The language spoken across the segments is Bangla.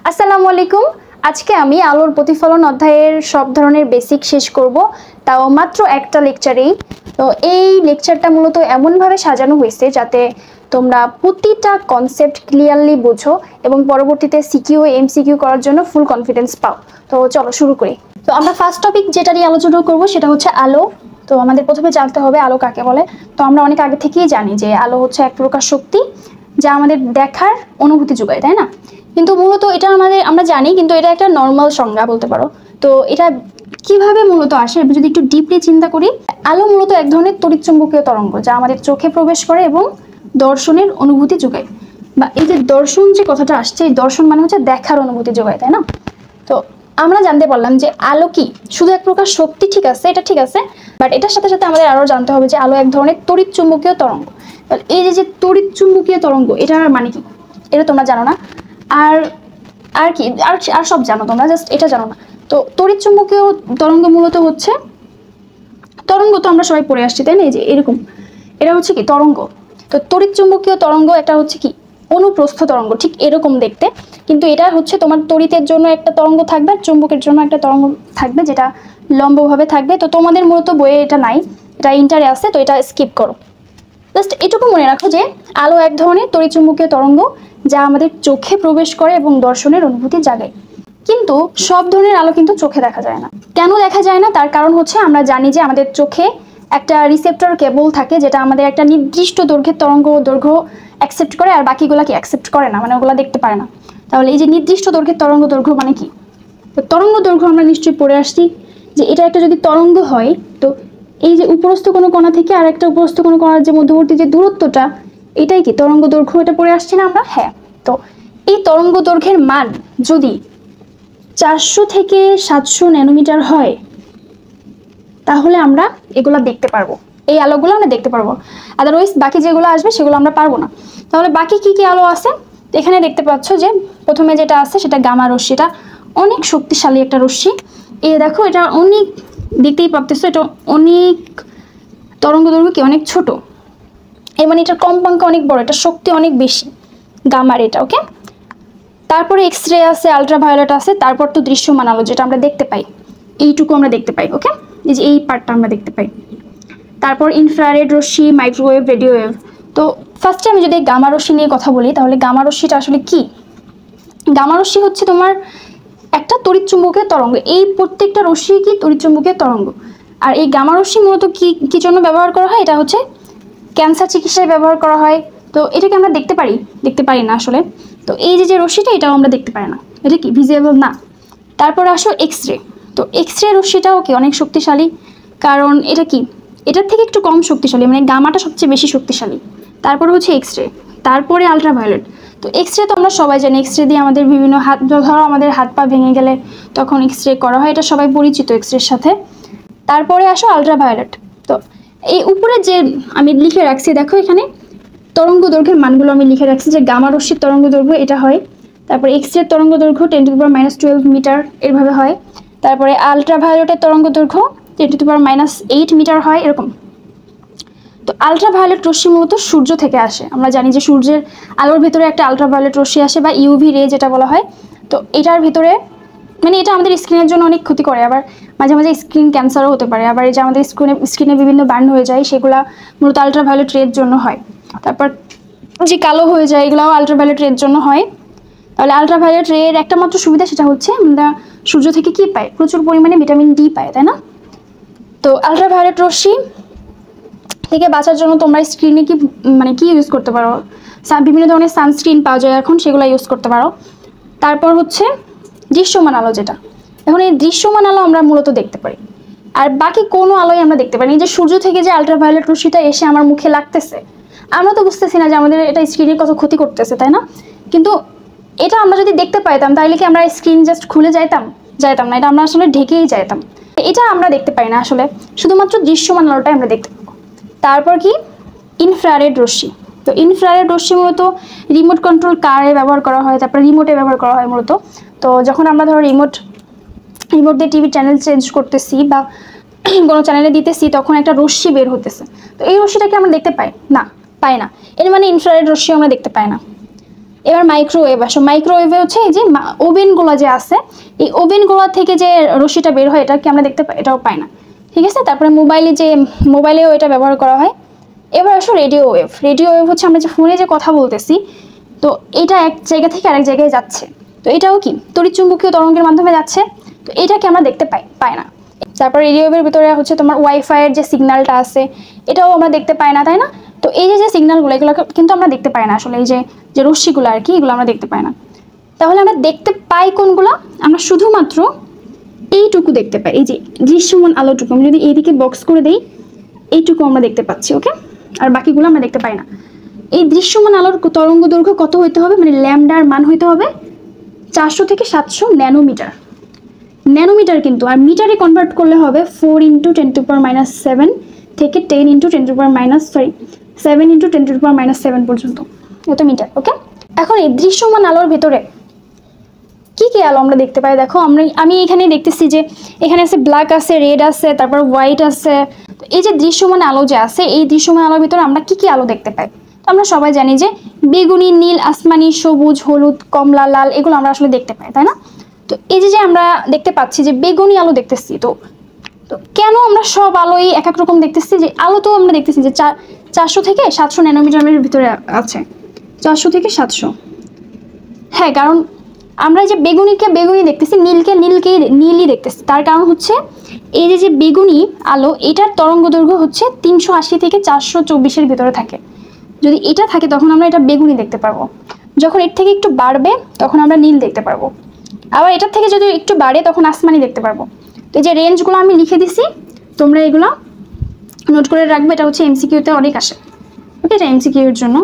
আসসালামু আলাইকুম। আজকে আমি আলোর প্রতিফলন অধ্যায়ের সব ধরনের বেসিক শেষ করব, তাও মাত্র একটা লেকচারেই। তো এই লেকচারটা মূলত এমনভাবে সাজানো হয়েছে যাতে তোমরা প্রতিটা কনসেপ্ট ক্লিয়ারলি বোঝো এবং পরবর্তীতে সিকিউ এমসিকিউ করার জন্য ফুল কনফিডেন্স পাও। তো চলো শুরু করি। তো আমরা ফার্স্ট টপিক যেটা নিয়ে আলোচনা করব সেটা হচ্ছে আলো। তো আমাদের প্রথমে জানতে হবে আলো কাকে বলে। তো আমরা অনেক আগে থেকেই জানি যে আলো হচ্ছে এক প্রকার শক্তি যা আমাদের দেখার অনুভূতি যোগায়, তাই না? কিন্তু মূলত এটা আমরা জানি, কিন্তু এটা একটা নর্মাল সংজ্ঞা বলতে পারো। তো এটা কিভাবে মূলত আসে যদি একটু ডিপলি চিন্তা করি, আলো মূলত এক ধরনের তড়িৎচুম্বকীয় তরঙ্গ যা আমাদের চোখে প্রবেশ করে এবং দর্শনের অনুভূতি যোগায়। বা এই যে দর্শন যে কথাটা আসছে, এই দর্শন মানে হচ্ছে দেখার অনুভূতি যোগায়, তাই না? তো আমরা জানতে পারলাম যে আলো কি শুধু এক প্রকার শক্তি, ঠিক আছে, এটা ঠিক আছে, বাট এটার সাথে সাথে আমাদের আরো জানতে হবে যে আলো এক ধরনের তড়িৎচুম্বকীয় তরঙ্গ। এই যে তড়িৎচুম্বকীয় তরঙ্গ, এটার মানে কি এটা তোমরা জানো না, আর আর কি আর সব জানো তোমরা, জাস্ট এটা জানো না। তো তড়িৎচুম্বকীয় তরঙ্গ মূলত হচ্ছে তরঙ্গ, তো আমরা সবাই পড়ে আসছি, তাই না? এই যে এরকম, এটা হচ্ছে কি তরঙ্গ। তো তড়িৎচুম্বকীয় তরঙ্গ একটা হচ্ছে কি অনুপ্রস্থ তরঙ্গ, ঠিক এরকম দেখতে, কিন্তু এটা হচ্ছে তোমার তড়িতের জন্য একটা তরঙ্গ থাকবে, চুম্বকের জন্য একটা তরঙ্গ থাকবে যেটা লম্বভাবে থাকবে। তো তোমাদের মূলত বইয়ে এটা নাই, এটা ইন্টারে আছে, তো এটা স্কিপ করো। জাস্ট এটুকু মনে রাখো যে আলো এক ধরনের তড়িৎচুম্বকীয় তরঙ্গ যা আমাদের চোখে প্রবেশ করে এবং দর্শনের অনুভূতি জাগায়। কিন্তু সব ধরনের আলো কিন্তু চোখে দেখা যায় না। কেন দেখা যায় না? তার কারণ হচ্ছে আমরা জানি যে আমাদের চোখে একটা রিসেপ্টর কেবল থাকে যেটা আমাদের একটা নির্দিষ্ট দৈর্ঘ্যের দৈর্ঘ্য অ্যাকসেপ্ট করে, আর বাকিগুলা কি অ্যাকসেপ্ট করে না, মানে ওগুলা দেখতে পারে না। তাহলে এই যে নির্দিষ্ট দৈর্ঘ্যের দৈর্ঘ্য মানে কি? তো তরঙ্গ দৈর্ঘ্য আমরা নিশ্চয়ই পড়ে আসছি যে এটা একটা যদি তরঙ্গ হয়, তো এই যে উপরস্থ কোনো কণা থেকে আর একটা উপরস্থ কোনো কণার যে মধ্যবর্তী যে দূরত্বটা, এটাই কি তরঙ্গ দৈর্ঘ্য, এটা পড়ে আসছি না আমরা? হ্যাঁ। তো এই তরঙ্গ দৈর্ঘ্যের মান যদি 400 থেকে 700 ন্যানোমিটার হয়, তাহলে আমরা এগুলা দেখতে পারবো, এই আলোগুলো আমরা দেখতে পারবো। আদারওয়াইজ বাকি যেগুলো আসবে সেগুলো আমরা পারবো না। তাহলে বাকি কি কি আলো আছে? এখানে দেখতে পাচ্ছ যে প্রথমে যেটা আছে সেটা গামা রশ্মিটা অনেক শক্তিশালী একটা রশ্মি। দেখো এটা অনেক, দেখতেই পাচ্ছো এটা অনেক তরঙ্গ দৈর্ঘ্য কি অনেক ছোট, মানে এটার কম্পাঙ্ক অনেক বড়, এটা শক্তি অনেক বেশি গামার এটা। ওকে, তারপরে এক্স রে আছে, আলট্রাভায়োলেট আছে, তারপর তো দৃশ্যমান আলো যেটা আমরা দেখতে পাই, এইটুকু আমরা দেখতে পাই। ওকে, এই যে এই পার্টটা আমরা দেখতে পাই। তারপর ইনফ্রারেড রশ্মি, মাইক্রোওয়েভ, রেডিও ওয়েভ। তো ফার্স্টে আমি যদি গামা রশ্মি নিয়ে কথা বলি, তাহলে গামা রশ্মিটা আসলে কি? গামা রশ্মি হচ্ছে তোমার একটা তড়িৎচুম্বকীয় তরঙ্গ। এই প্রত্যেকটা রশ্মি কি তড়িৎচুম্বকীয় তরঙ্গ। আর এই গামা রশ্মি মূলত কি জন্য ব্যবহার করা হয়? এটা হচ্ছে ক্যান্সার চিকিৎসায় ব্যবহার করা হয়। তো এটাকে আমরা দেখতে পারি না আসলে। তো এই যে রশ্মিটা, এটাও আমরা দেখতে পারি না, এটা কি ভিজিবল না। তারপরে আসো এক্স রে। তো এক্স রে রশ্মিটাও কি অনেক শক্তিশালী, কারণ এটা কি এটার থেকে একটু কম শক্তিশালী, মানে গামাটা সবচেয়ে বেশি শক্তিশালী। তারপরে হচ্ছে এক্স রে, তারপরে আলট্রাভায়োলেট। তো এক্স রে তো আমরা সবাই জানি, এক্স রে দিয়ে আমাদের বিভিন্ন ধরো আমাদের হাত পা ভেঙে গেলে তখন এক্স রে করা হয়, এটা সবাই পরিচিত এক্স রের সাথে। তারপরে আসো আলট্রাভায়োলেট। তো এই উপরে যে আমি লিখে রাখছি, দেখো এখানে তরঙ্গ দৈর্ঘ্যের মানগুলো আমি লিখে রাখছি যে গামা রশ্মির তরঙ্গ দৈর্ঘ্য এটা হয়, তারপরে এক্স রে তরঙ্গ দৈর্ঘ্য 10⁻⁻12 মিটার এরভাবে হয়, তারপরে আলট্রাভায়োলেটের তরঙ্গ দৈর্ঘ্য 10⁻⁸ মিটার হয়, এরকম। তো আলট্রাভায়োলেট রশ্মি মূলত সূর্য থেকে আসে। আমরা জানি যে সূর্যের আলোর ভেতরে একটা আলট্রাভায়োলেট রশ্মি আসে, বা ইউভি রে যেটা বলা হয়। তো এটার ভেতরে মানে এটা আমাদের স্কিনের জন্য অনেক ক্ষতি করে, আবার মাঝে মাঝে স্কিন ক্যান্সারও হতে পারে। আবার এই যে আমাদের স্কিনে বিভিন্ন বার্ন হয়ে যায়, সেগুলো মূলত আলট্রাভায়োলেট রের জন্য হয়। তারপর যে কালো হয়ে যায়, এগুলোও আলট্রাভায়োলেট রের জন্য হয়। তাহলে আলট্রাভায়োলেট রের একটা মাত্র সুবিধা, সেটা হচ্ছে আমরা সূর্য থেকে কি পাই? প্রচুর পরিমাণে ভিটামিন ডি পাই, তাই না? তো আলট্রাভায়োলেট রশ্মি থেকে বাঁচার জন্য তোমরা স্ক্রিনে কি ইউজ করতে পারো? বিভিন্ন ধরনের সানস্ক্রিন পাওয়া যায় এখন, সেগুলো ইউজ করতে পারো। তারপর হচ্ছে দৃশ্যমান আলো, যেটা এখন এই দৃশ্যমান আলো আমরা মূলত দেখতে পারি, আর বাকি কোনো আলোই আমরা দেখতে পারি। এই যে সূর্য থেকে যে আলট্রাভায়োলেট রশ্মিটা এসে আমার মুখে লাগতেছে, আমরা তো বুঝতেছি না যে আমাদের এটা স্ক্রিনের কত ক্ষতি করতেছে, তাই না? কিন্তু এটা আমরা যদি দেখতে পাইতাম, তাহলে কি আমরা স্ক্রিন জাস্ট খুলে যাইতাম না, এটা আমরা আসলে ঢেকেই যাইতাম। এটা আমরা দেখতে পাই না আসলে, শুধুমাত্র দৃশ্যমান আলোটাই আমরা দেখতে পাবো। তারপর কি ইনফ্রারেড রশ্মি। তো ইনফ্রারেড রশ্মি মূলত রিমোট কন্ট্রোল কারে ব্যবহার করা হয়, তারপর রিমোটে ব্যবহার করা হয় মূলত। তো যখন আমরা ধরো রিমোট দিয়ে টিভি চ্যানেল চেঞ্জ করতেছি বা কোনো চ্যানেলে দিতেছি, তখন একটা রশ্মি বের হতেছে। তো এই রশ্মিটাকে আমরা দেখতে পাই না, এর মানে ইনফ্রারেড রশ্মি আমরা দেখতে পাই না। এবার মাইক্রোওয়েভ আসো। মাইক্রোওয়েভে হচ্ছে এই যে ওভেনগুলো যে আছে, এই ওভেনগুলো থেকে যে রশ্মিটা বের হয় এটা কি আমরা দেখতে পাই? এটাও পাই না, ঠিক আছে। তারপরে মোবাইলেও এটা ব্যবহার করা হয়। এবার আসো রেডিও ওয়েভ। রেডিও ওয়েভ হচ্ছে আমরা যে ফোনে যে কথা বলতেছি, তো এটা এক জায়গা থেকে আরেক জায়গায় যাচ্ছে, তো এটাও কি তড়িৎচুম্বকীয় তরঙ্গের মাধ্যমে যাচ্ছে, তো এটাকে আমরা দেখতে পাই না। তারপর রেডিও ওয়েভের ভিতরে হচ্ছে তোমার ওয়াইফাইয়ের যে সিগন্যালটা আছে, এটাও আমরা দেখতে পাই না, তাই না? তো এই যে সিগন্যালগুলো, এগুলো কিন্তু আমরা দেখতে পাই না আসলে, এই যে রশ্মিগুলো আর কি, এগুলো আমরা দেখতে পাই না। তাহলে আমরা দেখতে পাই কোনগুলো? আমরা শুধুমাত্র এইটুকু দেখতে পাই, এই যে দৃশ্যমান আলোটুকু। আমি যদি এইদিকে বক্স করে দিই, এইটুকু আমরা দেখতে পাচ্ছি, ওকে। আর বাকিগুলো আমরা দেখতে পাই না। এই দৃশ্যমান আলোর তরঙ্গ দৈর্ঘ্য কত হইতে হবে, মানে ল্যামডার মান হইতে হবে 400 থেকে 700 ন্যানোমিটার। ন্যানোমিটার কিন্তু, আর মিটারে কনভার্ট করলে হবে 4 × 10⁻7 থেকে 10 × 7 × 10⁻7 পর্যন্ত, এত মিটার, ওকে। এখন এই দৃশ্যমান আলোর ভেতরে কি কি আলো আমরা দেখতে পাই? দেখো আমি এখানে দেখতেছি যে এখানে আছে ব্ল্যাক আছে, রেড আছে, তারপর হোয়াইট আছে। তো এই যে দৃশ্যমান আলো যে আছে, এই দৃশ্যমান আলোর ভিতরে আমরা কি কি আলো দেখতে পাই? তো আমরা সবাই জানি যে বেগুনি, নীল, আসমানি, সবুজ, হলুদ, কমলা, লাল, এগুলো আমরা আসলে দেখতে পাই, তাই না? তো এই যে আমরা দেখতে পাচ্ছি যে বেগুনি আলো দেখতেছি, তো কেন আমরা সব আলোই এক এক রকম দেখতেছি? যে আলো তো আমরা দেখতেছি যে 400 থেকে 700 ন্যানোমিটারের ভিতরে আছে, 400 থেকে 700। হ্যাঁ, কারণ আমরা যে বেগুনিকে বেগুনি দেখতেছি, নীলকে নীলই দেখতেছি। তার কারণ হচ্ছে এই যে বেগুনি আলো, এটার তরঙ্গ দৈর্ঘ্য হচ্ছে 380 থেকে 424-এর ভিতরে থাকে। যদি এটা থাকে তখন আমরা এটা বেগুনি দেখতে পারবো। যখন এর থেকে একটু বাড়বে তখন আমরা নীল দেখতে পারবো। আবার এটার থেকে যদি একটু বাড়ে তখন আসমানি দেখতে পারবো। তো এই যে রেঞ্জগুলো আমি লিখে দিছি, তোমরা এগুলো নোট করে রাখবে। এটা হচ্ছে এমসিকিউতে অনেক আসে, ওকে, এটা এমসিকিউ এর জন্য।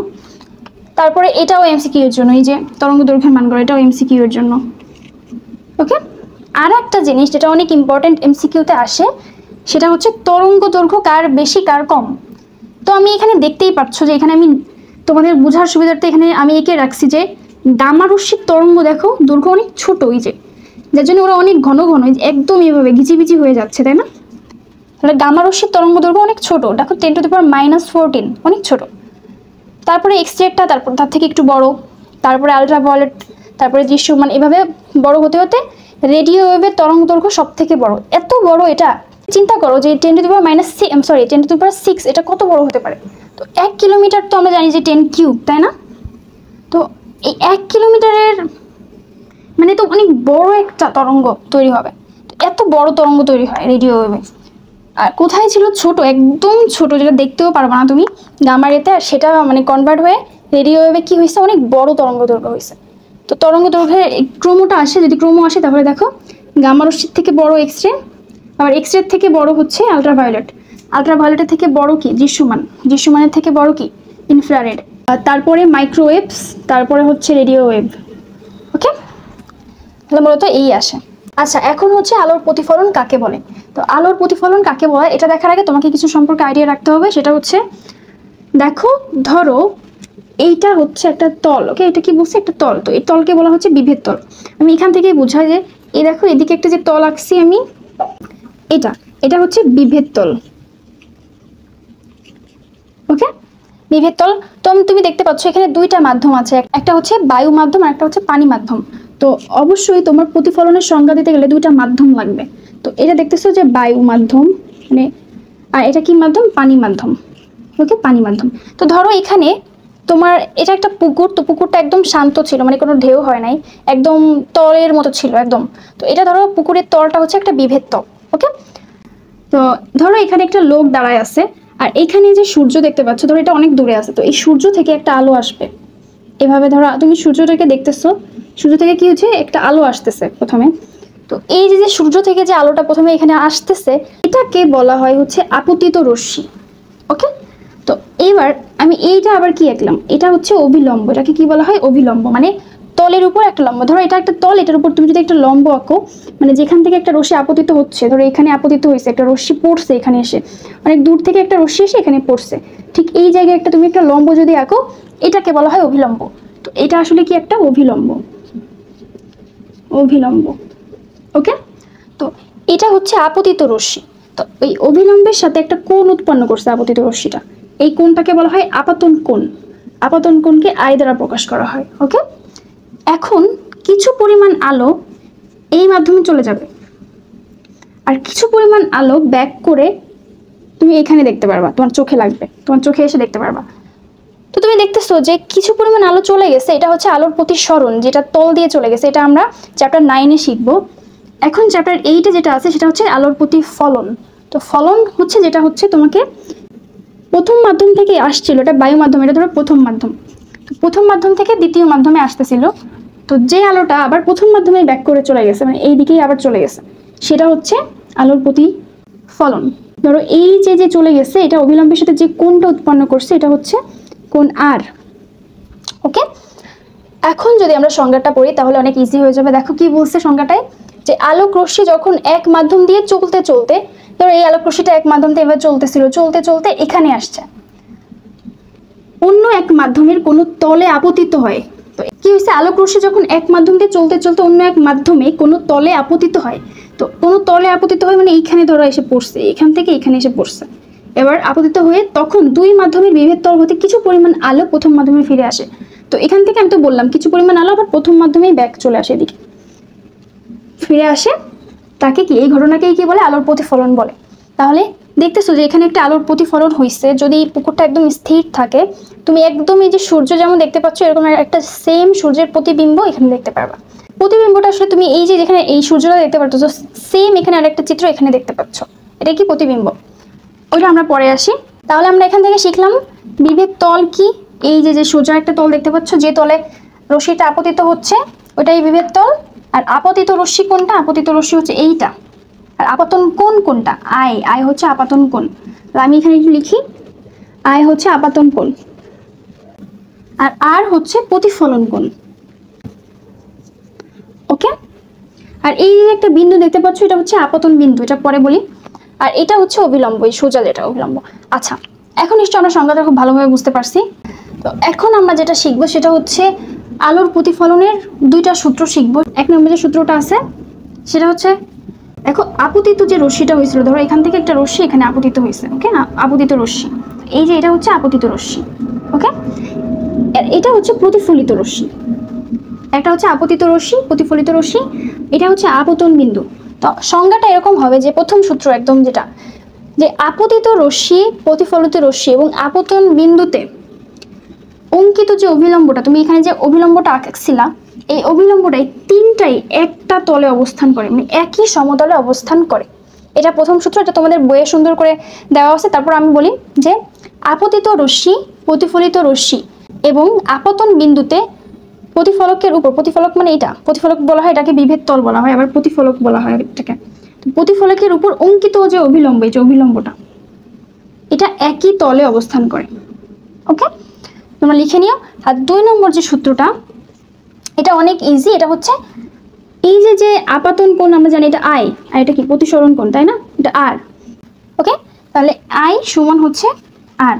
তারপরে এটাও এমসিকিউ এর জন্য, এই যে তরঙ্গ দৈর্ঘ্যের মানগুলো, এটাও এমসিকিউ এর জন্য, ওকে। আর একটা জিনিস যেটা অনেক ইম্পর্টেন্ট এমসিকিউতে আসে, সেটা হচ্ছে তরঙ্গ দৈর্ঘ্য কার বেশি কার কম। তো আমি এখানে দেখতেই পাচ্ছ যে এখানে আমি তোমাদের বোঝার সুবিধার্থে এখানে আমি এঁকে রাখছি যে গামা রশ্মির তরঙ্গ দেখো দৈর্ঘ্য অনেক ছোট, ওই যে যার জন্য ওরা অনেক ঘন ঘন একদম এভাবে ঘিচিবিচি হয়ে যাচ্ছে, তাই না? তাহলে গামা রশ্মির তরঙ্গ দৈর্ঘ্য অনেক ছোট, দেখো 10⁻⁻14, অনেক ছোট। তারপরে এক্সরেটা, তারপর তার থেকে একটু বড়, তারপরে আলট্রাভায়োলেট, তারপরে দৃশ্যমান, এভাবে বড় হতে হতে রেডিও ওয়েভের তরঙ্গ দৈর্ঘ্য সব থেকে বড়। এত বড়, এটা চিন্তা করো যে 10⁻6 এটা কত বড় হতে পারে। তো 1 কিলোমিটার তো আমরা জানি যে 10 কিউব, তাই না? তো এই 1 কিলোমিটারের মানে তো অনেক বড় একটা তরঙ্গ তৈরি হবে। তো এত বড় তরঙ্গ তৈরি হয় রেডিও ওয়েভে। আর কোথায় ছিল? ছোট, একদম ছোট, যেটা দেখতেও পারবে না তুমি গামা রেতে, আর সেটা মানে কনভার্ট হয়ে রেডিও ওয়েভে কি হয়েছে, অনেক বড় তরঙ্গ দৈর্ঘ্য হয়েছে। তো তরঙ্গ দৈর্ঘ্যের ক্রমটা আসে, যদি ক্রম আসে তাহলে দেখো গামা রশ্মির থেকে বড় এক্সরে, আবার এক্সরের থেকে বড় হচ্ছে আলট্রাভায়োলেট, আলট্রাভায়োলেটের থেকে বড় কি দৃশ্যমান, দৃশ্যমানের থেকে বড় কি ইনফ্রারেড, তারপরে মাইক্রোওয়েভস, তারপরে হচ্ছে রেডিও ওয়েভ, ওকে। তাহলে মূলত এই আসে। আচ্ছা, এখন হচ্ছে আলোর প্রতিফলন কাকে বলে। তো আলোর প্রতিফলন কাকে বলে এটা দেখার আগে তোমাকে কিছু সম্পর্কে আইডিয়া রাখতে হবে। সেটা হচ্ছে, দেখো ধরো এইটা হচ্ছে একটা তল, ওকে, এটা কি বলছে? একটা তল। তো এই তলকে বলা হচ্ছে বিভেদ তল। আমি এখান থেকেই বুঝাই যে এই দেখো এদিকে একটা যে তল আঁকছি আমি, এটা হচ্ছে বিভেদ তল, ওকে, বিভেদ তল। তো তুমি দেখতে পাচ্ছ এখানে দুইটা মাধ্যম আছে, একটা হচ্ছে বায়ু মাধ্যম আর একটা হচ্ছে পানি মাধ্যম। তো অবশ্যই তোমার প্রতিফলনের সংজ্ঞা দিতে গেলে দুইটা মাধ্যম লাগবে। তো এটা দেখতেছো যে বায়ু মাধ্যম, মানে, আর এটা কি মাধ্যম? পানি মাধ্যম, ওকে, পানি মাধ্যম। তো ধরো এখানে তোমার এটা একটা পুকুর, তো পুকুরটা একদম শান্ত ছিল, মানে কোনো ঢেউ হয় নাই, একদম তলের মতো ছিল একদম। তো এটা ধরো পুকুরের তলটা হচ্ছে একটা বিভেদ তল, ওকে। তো ধরো এখানে একটা লোক দাঁড়ায় আছে, আর এইখানে যে সূর্য দেখতে পাচ্ছ, ধরো এটা অনেক দূরে আছে, তো এই সূর্য থেকে একটা আলো আসবে এভাবে। ধরো তুমি সূর্যটাকে দেখতেছো, সূর্য থেকে কি হচ্ছে, একটা আলো আসতেছে প্রথমে। তো এই যে সূর্য থেকে যে আলোটা প্রথমে এখানে আসতেছে, এটাকে বলা হয় হচ্ছে আপতিত রশ্মি, ওকে। তো এইবার আমি এইটা আবার কি আঁকলাম, এটা হচ্ছে অভিলম্ব। এটাকে কি বলা হয়? অভিলম্ব, মানে তলের উপর একটা লম্ব। ধরো এটা একটা তল, এটার উপর তুমি যদি একটা লম্ব আঁকো, মানে যেখান থেকে একটা রশ্মি আপতিত হচ্ছে, ধরো এখানে আপতিত হয়েছে, একটা রশ্মি পড়ছে এখানে এসে, অনেক দূর থেকে একটা রশ্মি এসে এখানে পড়ছে, ঠিক এই জায়গায় একটা তুমি একটা লম্ব যদি আঁকো, এটাকে বলা হয় অভিলম্ব। তো এটা আসলে কি একটা অভিলম্ব, অভিলম্ব, ওকে। তো এটা হচ্ছে আপতিত রশ্মি। তো এই অভিলম্বের সাথে একটা কোণ উৎপন্ন করছে আপতিত রশ্মিটা, এই কোণটাকে বলা হয় আপাতন কোণ। আপাতন কোণকে আই দ্বারা প্রকাশ করা হয়, ওকে। এখন কিছু পরিমাণ আলো এই মাধ্যমে চলে যাবে, আর কিছু পরিমাণ আলো ব্যাক করে তুমি এখানে দেখতে পারবা, তোমার চোখে লাগবে, তোমার চোখে এসে দেখতে পারবা। তো তুমি দেখতেছো যে কিছু পরিমাণ আলো চলে গেছে, এটা হচ্ছে আলোর প্রতিসরণ, যেটা তল দিয়ে চলে গেছে। এটা আমরা চ্যাপ্টার 9-এ শিখবো। এখন চ্যাপ্টার 8-এ যেটা আছে সেটা হচ্ছে আলোর প্রতিফলন। তো ফলন হচ্ছে যেটা হচ্ছে তোমাকে প্রথম মাধ্যম থেকে আসছিল, এটা বায়ু মাধ্যম, এটা ধরো প্রথম মাধ্যম, তো প্রথম মাধ্যম থেকে দ্বিতীয় মাধ্যমে আসতেছিল, তো যে আলোটা আবার প্রথম মাধ্যমে ব্যাক করে চলে গেছে, মানে এই দিকেই আবার চলে গেছে, সেটা হচ্ছে আলোর প্রতিফলন। ধরো এই যে চলে গেছে, এটা অবিলম্বের সাথে যে কোণটা উৎপন্ন করছে এটা হচ্ছে কোণ আর। ওকে, এখন যদি আমরা সংজ্ঞাটা পড়ি তাহলে অনেক ইজি হয়ে যাবে। দেখো কি বলছে সংজ্ঞাটায়, যে আলোক রশ্মি যখন এক মাধ্যম দিয়ে চলতে চলতে, ধরো এই আলোক রশ্মিটা এক মাধ্যম দিয়ে এবার চলতেছিল, চলতে চলতে এখানে আসছে, অন্য এক মাধ্যমের কোনো তলে আপতিত হয়। তো কি হয়েছে, আলোক রশ্মি যখন এক মাধ্যম দিয়ে চলতে চলতে অন্য এক মাধ্যমে কোনো তলে আপতিত হয়, তো কোনো তলে আপতিত হয় মানে এইখানে ধরো এসে পড়ছে, এখান থেকে এখানে এসে পড়ছে, এবার আপতিত হয়ে তখন দুই মাধ্যমের বিভেদ তল হতে কিছু পরিমাণ আলো প্রথম মাধ্যমে ফিরে আসে। তো এখান থেকে আমি তো বললাম কিছু পরিমাণ আলো আবার প্রথম মাধ্যমেই ব্যাক চলে আসে, এদিকে ফিরে আসে, তাকে কি, এই ঘটনাকেই কি বলে, আলোর প্রতিফলন বলে। তাহলে দেখতেছো যে এখানে একটা আলোর প্রতিফলন হয়েছে। যদি পুকুরটা একদম স্থির থাকে, তুমি একদম এই যে সূর্য যেমন দেখতে পাচ্ছ, এরকম একটা সেম সূর্যের প্রতিবিম্ব এখানে দেখতে পারবা। প্রতিবিম্বটা আসলে তুমি এই যে যেখানে এই সূর্যটা দেখতে পাচ্ছ, সেম এখানে আরেকটা চিত্র এখানে দেখতে পাচ্ছ, এটা কি প্রতিবিম্ব, ওইটা আমরা পরে আসি। তাহলে আমরা এখান থেকে শিখলাম বিভেদ তল কি, এই যে সূর্যের একটা তল দেখতে পাচ্ছ, যে তলে রশ্মিটা আপতিত হচ্ছে ওইটাই বিভেদ তল। আর আপতিত রশ্মি কোনটা, আপতিত রশ্মি হচ্ছে এইটা, আর আপাতন কোণ কোনটা, আই, আই হচ্ছে আপাতন কোণ। আমি এখানে একটু লিখি, আই হচ্ছে আপাতন কোণ, আর আর হচ্ছে প্রতিফলন কোণ। ওকে, আর এই যে একটা বিন্দু দেখতে পাচ্ছ, এটা হচ্ছে আপতন বিন্দু, এটা পরে বলি। আর এটা হচ্ছে অবিলম্ব, এই সোজা যেটা অবিলম্ব। আচ্ছা, এখন নিশ্চয়ই আমরা সংজ্ঞাটা খুব ভালোভাবে বুঝতে পারছি। তো এখন আমরা যেটা শিখবো সেটা হচ্ছে আলোর প্রতিফলনের দুইটা সূত্র শিখবো। এক নম্বর যে সূত্রটা আছে সেটা হচ্ছে, দেখো আপতিত যে রশ্মিটা হয়েছিল, ধরো এখান থেকে একটা রশ্মি এখানে আপতিত হয়েছে, ওকে, আপতিত রশ্মি, এই যে এটা হচ্ছে আপতিত রশ্মি, ওকে। আর এটা হচ্ছে প্রতিফলিত রশ্মি, একটা হচ্ছে আপতিত রশ্মি, প্রতিফলিত রশ্মি, এটা হচ্ছে আপতন বিন্দু। তো সংজ্ঞাটা এরকম হবে যে প্রথম সূত্র একদম যেটা, যে আপতিত রশ্মি, প্রতিফলিত রশ্মি এবং আপতন বিন্দুতে অঙ্কিত যে অভিলম্বটা, তুমি এখানে যে অভিলম্বটা আঁকছিলা, এই অভিলম্বটাই তিনটাই একটা তলে অবস্থান করে, মানে একই সমতলে অবস্থান করে। এটা প্রথম সূত্র, এটা তোমাদের বইয়ে সুন্দর করে দেওয়া আছে। তারপর আমি বলি যে আপতিত রশ্মি, প্রতিফলিত রশ্মি এবং আপতন বিন্দুতে প্রতিফলকের উপর, প্রতিফলক মানে এটা প্রতিফলক বলা হয়, এটাকে বিভেদ তল বলা হয়, আবার প্রতিফলক বলা হয় এটাকে। তো প্রতিফলকের উপর অঙ্কিত যে অভিলম্ব, এই যে অভিলম্বটা, এটা একই তলে অবস্থান করে। ওকে, তোমরা লিখে নিও। আর দুই নম্বর যে সূত্রটা, এটা অনেক ইজি, এটা হচ্ছে এই যে আপাতন কোণ আমরা জানি এটা আই, আর এটা কি প্রতিসরণ কোণ, তাই না, এটা আর। ওকে, তাহলে আই সমান হচ্ছে আর।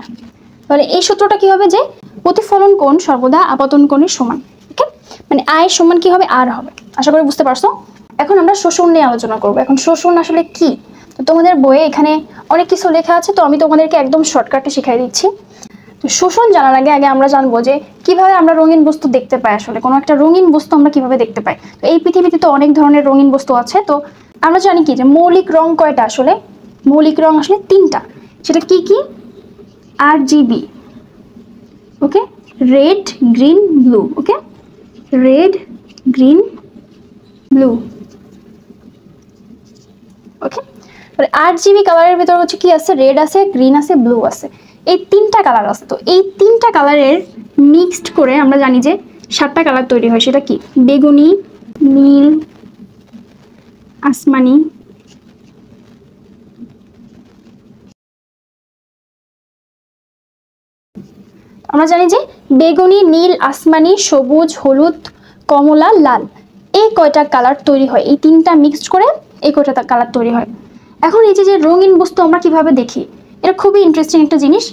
তাহলে এই সূত্রটা কি হবে, যে প্রতিফলন কোণ সর্বদা আপতন কোণের সমান। ওকে, মানে আই সমান কি হবে, আর হবে। আশা করি বুঝতে পারছো। এখন আমরা শোষণ নিয়ে আলোচনা করব। এখন শোষণ আসলে কি, তো তোমাদের বইয়ে এখানে অনেক কিছু লেখা আছে, তো আমি তোমাদেরকে একদম শর্টকাটে শিখাই দিচ্ছি। তো শোষণ জানার আগে আগে আমরা জানবো যে কিভাবে আমরা রঙিন বস্তু দেখতে পাই, আসলে কোনো একটা রঙিন বস্তু আমরা কিভাবে দেখতে পাই। তো এই পৃথিবীতে তো অনেক ধরনের রঙিন বস্তু আছে। তো আমরা জানি কি যে মৌলিক রং কয়টা, আসলে মৌলিক রং আসলে তিনটা। সেটা কি কি, RGB, ওকে, রেড, গ্রিন, ব্লু। ওকে, রেড, গ্রিন, ব্লু। ওকে, RGB কালারের ভিতরে হচ্ছে কি আছে, রেড আছে, গ্রিন আছে, ব্লু আছে, এই তিনটা কালার আছে। তো এই তিনটা কালারের মিক্সড করে আমরা জানি যে 7টা কালার তৈরি হয়। সেটা কি, বেগুনি, নীল, আসমানি, আমরা জানি যে বেগুনি, নীল, আসমানি, সবুজ, হলুদ, কমলা, লাল, এই কয়টা কালার তৈরি হয়, এই তিনটা মিক্সড করে এই কয়টা কালার তৈরি হয়। এখন এই যে রঙিন বস্তু আমরা কিভাবে দেখি, এটা খুবই ইন্টারেস্টিং একটা জিনিস।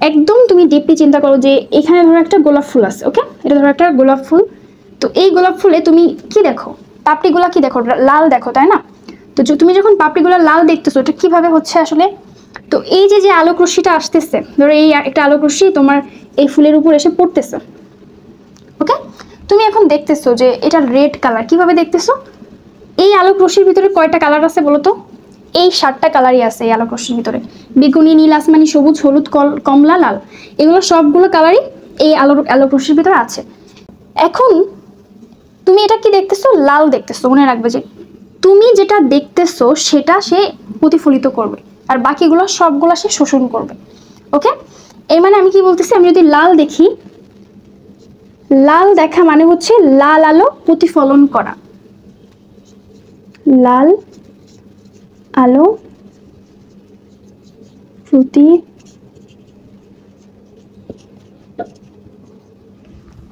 একদম তুমি ডিপলি চিন্তা করো যে এখানে ধরো একটা গোলাপ ফুল আছে, ওকে, এটা ধরো একটা গোলাপ ফুল। তো এই গোলাপ ফুলে তুমি কি দেখো, পাপড়িগুলা কি দেখো, লাল দেখো, তাই না। তো তুমি যখন পাপড়িগুলা লাল দেখতেছো, এটা কিভাবে হচ্ছে আসলে, তো এই যে আলোক রশ্মিটা আসতেছে, ধরো এই একটা আলোক রশ্মি তোমার এই ফুলের উপর এসে পড়তেছে, ওকে। তুমি এখন দেখতেছো যে এটা রেড কালার, কিভাবে দেখতেছো? এই আলোক রশ্মির ভিতরে কয়টা কালার আছে বলো তো? এই 7টা কালারই আছে এই আলোক রশ্মির ভিতরে, বেগুনি, নীল, আসমানি, সবুজ, হলুদ, কমলা, লাল, এগুলো সবগুলো কালারই এই আলোক রশ্মির ভিতরে আছে। এখন তুমি এটা কি দেখতেছো? লাল দেখতেছো। মনে রাখবে যে তুমি যেটা দেখতেছো সেটা সে প্রতিফলিত করবে, আর বাকিগুলো সবগুলো সে শোষণ করবে। ওকে, এর মানে আমি কি বলতেছি, আমি যদি লাল দেখি, লাল দেখা মানে হচ্ছে লাল আলো প্রতিফলন করা, লাল আলো প্রতি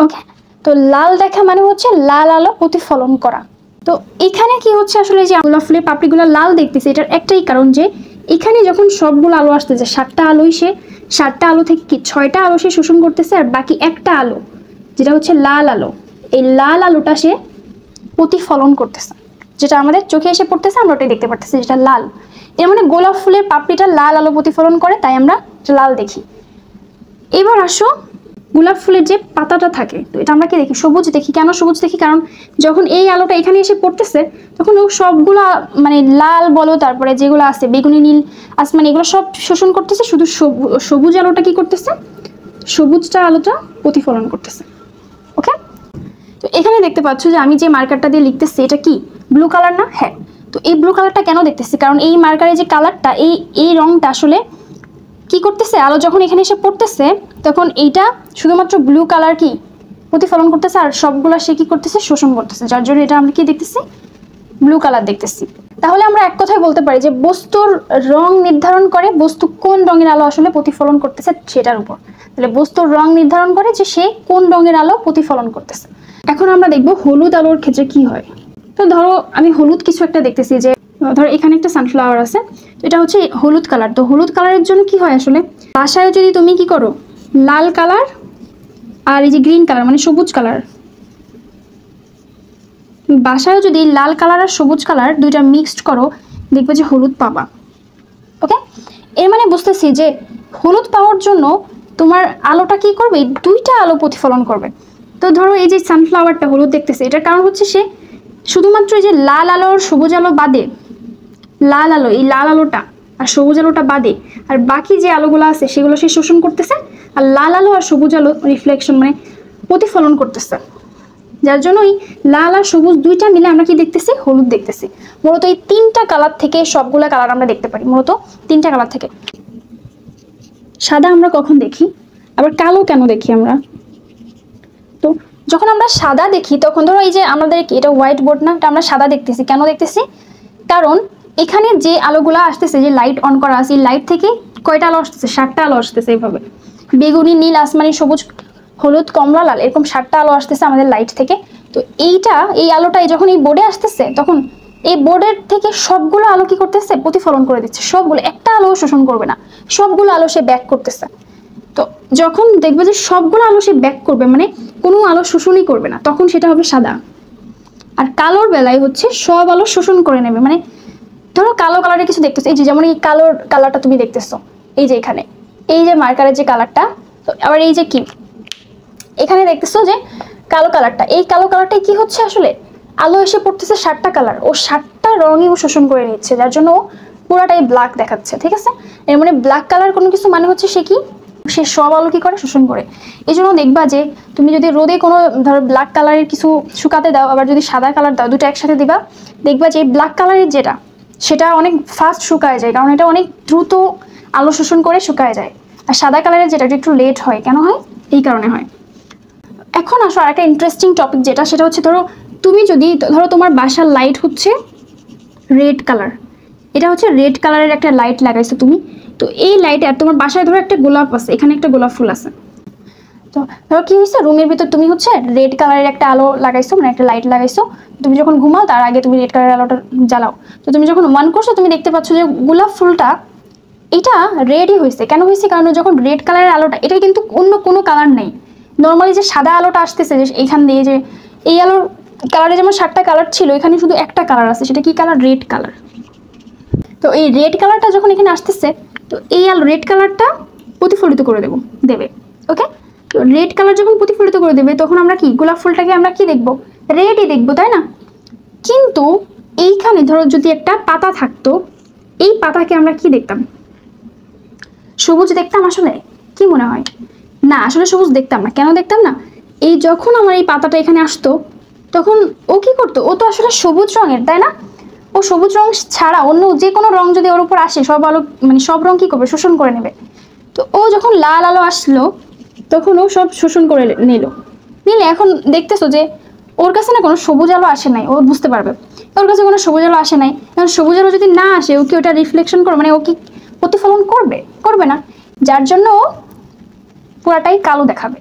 ওকে, তো লাল দেখা মানে হচ্ছে লাল আলো প্রতিফলন করা। তো এখানে কি হচ্ছে আসলে, যে গোলাপ ফুলের পাপড়িগুলো লাল দেখতেছে, এটার একটাই কারণ যে এখানে যখন সবগুলো আলো আসতেছে, 7টা আলোই সে 7টা আলো থেকে কি 6টা আলো সে শোষণ করতেছে, আর বাকি একটা আলো যেটা হচ্ছে লাল আলো, এই লাল আলোটা সে প্রতিফলন করতেছে, যেটা আমাদের চোখে এসে পড়তেছে, আমরা ওটাই দেখতে পারতেছি যেটা লাল। এর মানে গোলাপ ফুলের পাপড়িটা লাল আলো প্রতিফলন করে, তাই আমরা লাল দেখি। এবার আসো, গোলাপ ফুলের যে পাতাটা থাকে, তো এটা আমরা কি দেখি? সবুজ দেখি। কেন সবুজ দেখি? কারণ যখন এই আলোটা এখানে এসে পড়তেছে, তখন ও সবগুলা মানে লাল বলো, তারপরে যেগুলো আছে বেগুনি, নীল, আসমানি, এগুলো সব শোষণ করতেছে, শুধু সবুজ আলোটা কি করতেছে? সবুজটা আলোটা প্রতিফলন করতেছে। ওকে, তো এখানে দেখতে পাচ্ছ যে আমি যে মার্কারটা দিয়ে লিখতেছি এটা কি ব্লু কালার না? হ্যাঁ। তো এই ব্লু কালারটা কেন দেখতেছি? কারণ এই মার্কারের যে কালারটা, এই রংটা আসলে কি করতেছে, আলো যখন এখানে এসে পড়তেছে তখন এইটা শুধুমাত্র ব্লু কালার কি প্রতিফলন করতেছে, আর সবগুলা সে কি করতেছে? শোষণ করতেছে, যার জন্য এটা আমরা কি দেখতেছি? ব্লু কালার দেখতেছি। তাহলে আমরা এক কথায় বলতে পারি যে বস্তুর রং নির্ধারণ করে বস্তু কোন রঙের আলো আসলে প্রতিফলন করতেছে সেটার উপর। তাহলে বস্তুর রং নির্ধারণ করে যে সে কোন রঙের আলো প্রতিফলন করতেছে। এখন আমরা দেখব হলুদ আলোর ক্ষেত্রে কি হয়। তো ধরো আমি হলুদ কিছু একটা দেখতেছি, যে ধরো এখানে একটা সানফ্লাওয়ার আছে, এটা হচ্ছে হলুদ কালার। তো হলুদ কালারের জন্য কি হয় আসলে, বাসায় যদি তুমি কি করো, লাল কালার আর এই যে গ্রিন কালার মানে সবুজ কালার, বাসায় যদি লাল কালার আর সবুজ কালার দুইটা মিক্সড করো, দেখবে যে হলুদ পাবা। ওকে, এর মানে বুঝতেছি যে হলুদ পাওয়ার জন্য তোমার আলোটা কি করবে? দুইটা আলো প্রতিফলন করবে। তো ধরো এই যে সানফ্লাওয়ারটা হলুদ দেখতেছে, এটার কারণ হচ্ছে সে শুধুমাত্র এই যে লাল আলো আর সবুজ আলো বাদে, লাল আলো, এই লাল আলোটা আর সবুজ আলোটা বাদে আর বাকি যে আলোগুলো আছে সেগুলো সে শোষণ করতেছে, আর লাল আলো আর সবুজ আলো রিফ্লেকশন মানে প্রতিফলন করতেছে, যার জন্যই লাল আর সবুজ দুইটা মিলে আমরা কি দেখতেছি? হলুদ দেখতেছি। মূলত এই 3টা কালার থেকে সবগুলা কালার আমরা দেখতে পারি, মূলত 3টা কালার থেকে। সাদা আমরা কখন দেখি, আবার কালো কেন দেখি আমরা? তো যখন আমরা সাদা দেখি তখন ধরো এই যে আমাদের এটা হোয়াইট বোর্ড না, এটা আমরা সাদা দেখতেছি। কেন দেখতেছি? কারণ এখানে যে আলোগুলা আসতেছে, যে লাইট অন করা আছে, লাইট থেকে কয়টা আলো আসতেছে? 7টা আলো আসতেছে। এইভাবে বেগুনি, নীল, আসমানি, সবুজ, হলুদ, কমলা, লাল, এরকম 7টা আলো আসতেছে আমাদের লাইট থেকে। তো এই আলোটাই যখন এই বোর্ডে আসতেছে, তখন এই বোর্ডের থেকে সবগুলো আলো কি করতেছে? প্রতিফলন করে দিচ্ছে। সবগুলো, একটা আলো শোষণ করবে না, সবগুলো আলো সে ব্যাক করতেছে। তো যখন দেখবে যে সবগুলো আলো সে ব্যাক করবে, মানে কোনো আলো শোষণই করবে না, তখন সেটা হবে সাদা। আর কালোর বেলায় হচ্ছে সব আলো শোষণ করে নেবে। মানে ধরো কালো কালারের কিছু দেখতেছো, এই যে যেমন এই কালোর কালারটা তুমি দেখতেছো, এই যে এখানে এই যে মার্কারের যে কালারটা, তো আবার এই যে কি এখানে দেখতেছো যে কালো কালারটা, এই কালো কালারটাই কি হচ্ছে আসলে, আলো এসে পড়তেছে 7টা কালার, ও 7টা রঙই ও শোষণ করে নিচ্ছে, যার জন্য ও পুরাটাই ব্ল্যাক দেখাচ্ছে। ঠিক আছে, এর মানে ব্ল্যাক কালার কোনো কিছু মানে হচ্ছে সে কি, সে সব আলো কি করে? শোষণ করে। এই জন্য দেখবা যে তুমি যদি রোদে কোনো ধরো ব্ল্যাক কালারের কিছু শুকাতে দাও, আবার যদি সাদা কালার দাও, দুটো একসাথে দিবা, দেখবা যে ব্ল্যাক কালারের যেটা সেটা অনেক ফাস্ট শুকায় যায়, কারণ এটা অনেক দ্রুত আলো শোষণ করে শুকায় যায়। আর সাদা কালারের যেটা একটু লেট হয়। কেন হয়? এই কারণে হয়। এখন আসো আর একটা ইন্টারেস্টিং টপিক, যেটা সেটা হচ্ছে ধরো তুমি যদি ধরো তোমার বাসার লাইট হচ্ছে রেড কালার, এটা হচ্ছে রেড কালারের একটা লাইট লাগাইছো তুমি। তো এই লাইটে আর তোমার বাসায় ধরো একটা গোলাপ আছে, এখানে একটা গোলাপ ফুল আছে। তো ধরো কি হয়েছে, রুমের ভিতর তুমি হচ্ছে রেড কালারের একটা আলো লাগাইছো, মানে একটা লাইট লাগাইছো। তুমি যখন ঘুমাও তার আগে তুমি রেড কালারের আলোটা জ্বালাও। তো তুমি যখন অন করছো, তুমি দেখতে পাচ্ছ যে গোলাপ ফুলটা এটা রেডই হয়েছে। কেন হয়েছে? কারণ যখন রেড কালারের আলোটা, এটা কিন্তু অন্য কোনো কালার নেই। নর্মালি যে সাদা আলোটা আসতেছে যে এইখান দিয়ে, যে এই আলোর কালারে যেমন 7টা কালার ছিল, এখানে শুধু একটা কালার আছে, সেটা কি কালার? Red colour. তো এই রেড কালারটা যখন এখানে আসতেছে, তো এই আলো রেড কালারটা প্রতিফলিত করে দেবে। ওকে, তো রেড কালার যখন প্রতিফলিত করে দেবে তখন আমরা কি গোলাপ ফুলটাকে আমরা কি দেখবো, রেডই দেখবো, তাই না? কিন্তু এইখানে ধরো যদি একটা পাতা থাকতো, এই পাতাকে আমরা কি দেখতাম, সবুজ দেখতাম আসলে? কি মনে হয়? না, আসলে সবুজ দেখতাম না। কেন দেখতাম না? এই যখন আমার এই পাতাটা এখানে আসতো তখন ও কি করতো, ও তো আসলে সবুজ রঙের, তাই না? ও সবুজ রং ছাড়া অন্য যে কোনো রং যদি ওর উপর আসে সব আলো মানে সব রং কি করবে, শোষণ করে নেবে। তো ও যখন লাল আলো আসলো তখন ও সব শোষণ করে নিলে এখন দেখতেছো যে ওর কাছে না কোনো সবুজ আলো আসে নাই। ও বুঝতে পারবে ওর কাছে কোনো সবুজ আলো আসে নাই। এখন সবুজ আলো যদি না আসে ও কি ওটা রিফ্লেকশন করবে, মানে ও কি প্রতিফলন করবে না, যার জন্য ও পুরাটাই কালো দেখাবে।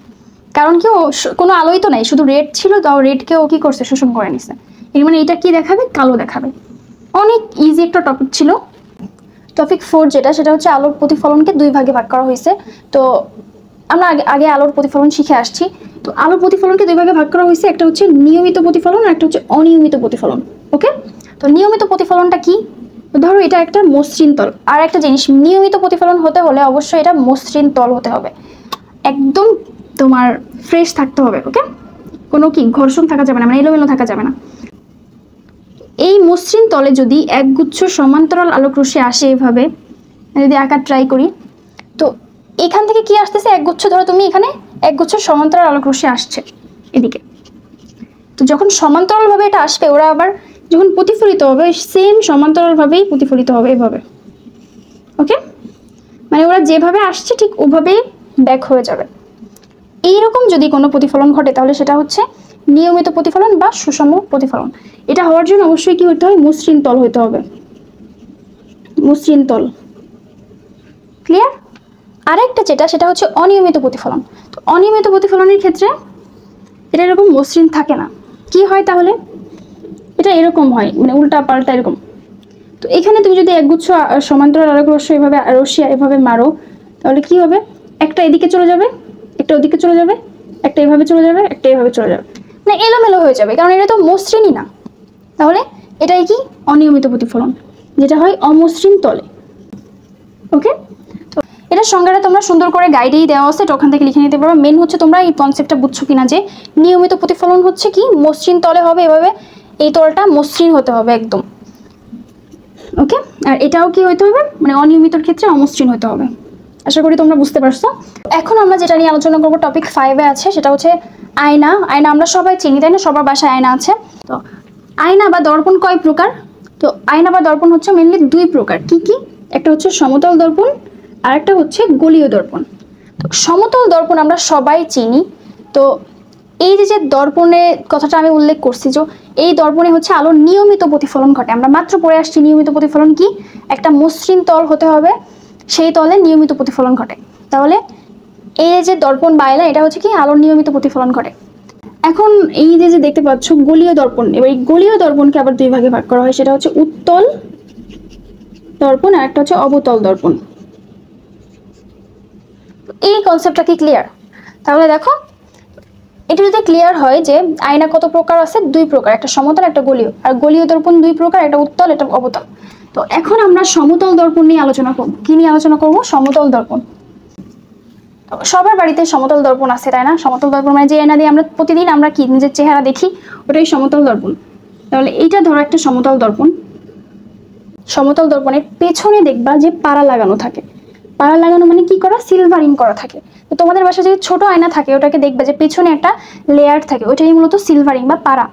কারণ কি, ও কোনো আলোই তো নাই, শুধু রেড ছিল, তাও রেডকে ও কি করছে, শোষণ করে নিছে। এর মানে এটা কি দেখাবে, কালো দেখাবে। অনেক ইজি একটা টপিক ছিল। টপিক 4 যেটা, সেটা হচ্ছে আলোর প্রতিফলনকে 2 ভাগে ভাগ করা হয়েছে। তো আমরা আগে আলোর প্রতিফলন শিখে আসছি। তো আলোর প্রতিফলনকে 2 ভাগে ভাগ করা হয়েছে, একটা হচ্ছে নিয়মিত প্রতিফলন আর একটা হচ্ছে অনিয়মিত প্রতিফলন। ওকে, তো নিয়মিত প্রতিফলনটা কি? ধরো এটা একটা মসৃণ তল। আর একটা জিনিস, নিয়মিত প্রতিফলন হতে হলে অবশ্যই এটা মসৃণ তল হতে হবে, একদম তোমার ফ্রেশ থাকতে হবে। ওকে, কোনো কি ঘর্ষণ থাকা যাবে না, মানে এলোমেলো থাকা যাবে না। এই মসৃণ তলে যদি একগুচ্ছ সমান্তরাল আলোক রশ্মি আসে, এভাবে যদি আঁকার ট্রাই করি, তো এখান থেকে কি আসতেছে, একগুচ্ছ, ধরো তুমি এখানে একগুচ্ছ সমান্তরাল আলোক রশ্মি আসছে এদিকে। তো যখন সমান্তরালভাবে এটা আসবে, ওরা আবার যখন প্রতিফলিত হবে সেম সমান্তরালভাবেই প্রতিফলিত হবে এভাবে। ওকে, মানে ওরা যেভাবে আসছে ঠিক ওভাবেই ব্যাক হয়ে যাবে। এইরকম যদি কোনো প্রতিফলন ঘটে তাহলে সেটা হচ্ছে নিয়মিত প্রতিফলন বা সুষম প্রতিফলন। এটা হওয়ার জন্য অবশ্যই কি হতে হয়, মসৃণ তল হতে হবে, মসৃণ তল। ক্লিয়ার? আরেকটা যেটা, সেটা হচ্ছে অনিয়মিত প্রতিফলন। তো অনিয়মিত প্রতিফলনের ক্ষেত্রে এটা এরকম মসৃণ থাকে না। কি হয় তাহলে, এটা এরকম হয়, মানে উল্টা পাল্টা এরকম। তো এখানে তুমি যদি একগুচ্ছ সমান্তরাল আলোক রশ্মি এভাবে মারো, তাহলে কি হবে, একটা এদিকে চলে যাবে, একটা ওদিকে চলে যাবে, একটা এভাবে চলে যাবে, একটা এভাবে চলে যাবে, মানে এলোমেলো হয়ে যাবে, কারণ এটা তো মসৃণই না। তাহলে এটাই কি, অনিয়মিত প্রতিফলন, যেটা হয় অমসৃণ তলে। ওকে, তো এটা সংজ্ঞাটা তোমরা সুন্দর করে গাইডেই দেওয়া আছে, ওখান থেকে লিখে নিতে পারো। মেন হচ্ছে তোমরা এই কনসেপ্টটা বুঝছো কিনা, যে নিয়মিত প্রতিফলন হচ্ছে কি, মসৃণ তলে হবে, এভাবে এই তলটা মসৃণ হতে হবে একদম। ওকে, আর এটাও কি হতে হবে, মানে অনিয়মিতর ক্ষেত্রে অমসৃণ হতে হবে। আশা করি তোমরা বুঝতে পারছো। এখন আমরা যেটা নিয়ে আলোচনা করবো, টপিক 5-এ আছে, সেটা হচ্ছে আয়না। আয়না আমরা সবাই চিনি, তাই না? সবার বাসায় আয়না আছে। তো আয়না বা দর্পণ কয় প্রকার? তো আয়না বা দর্পণ হচ্ছে মেনলি 2 প্রকার। কি কি? একটা হচ্ছে সমতল দর্পণ আর একটা হচ্ছে গোলীয় দর্পণ। তো সমতল দর্পণ আমরা সবাই চিনি। তো এই যে দর্পণের কথাটা আমি উল্লেখ করছি, যে এই দর্পণে হচ্ছে আলোর নিয়মিত প্রতিফলন ঘটে। আমরা মাত্র পড়ে আসছি নিয়মিত প্রতিফলন কি, একটা মসৃণ তল হতে হবে, সেই তলে নিয়মিত প্রতিফলন ঘটে। তাহলে এই যে দর্পণ বা আয়না, এটা হচ্ছে কি, আলোর নিয়মিত প্রতিফলন ঘটে। এখন এই যে দেখতে পাচ্ছ গোলীয় দর্পণ, এবার এই গোলীয় দর্পণকে আবার 2 ভাগে ভাগ করা হয়, সেটা হচ্ছে উত্তল দর্পণ আর একটা হচ্ছে অবতল দর্পণ। এই কনসেপ্টটা কি ক্লিয়ার? তাহলে দেখো, এটা যদি ক্লিয়ার হয় যে আয়না কত প্রকার আছে, 2 প্রকার, একটা সমতল একটা গোলীয়। আর গোলীয় দর্পণ 2 প্রকার, একটা উত্তল একটা অবতল। তো এখন আমরা সমতল দর্পণ নিয়ে আলোচনা করব। কি নিয়ে আলোচনা করব? সমতল দর্পণ। সবার বাড়িতে সমতল দর্পণ আছে, তাই না? সমতল দর্পণ মানে যে আয়না দিয়ে আমরা প্রতিদিন আমরা কি নিজের চেহারা দেখি, ওটাই সমতল দর্পণ। তাহলে এইটা ধরো একটা সমতল দর্পণ। সমতল দর্পণের পেছনে দেখবা যে পাড়া লাগানো থাকে। পাড়া লাগানো মানে কি করা, সিলভারিং করা থাকে। তো তোমাদের বাসায় যদি ছোট আয়না থাকে, ওটাকে দেখবে যে পেছনে একটা লেয়ার থাকে, ওইটাই মূলত সিলভারিং বা পাড়া।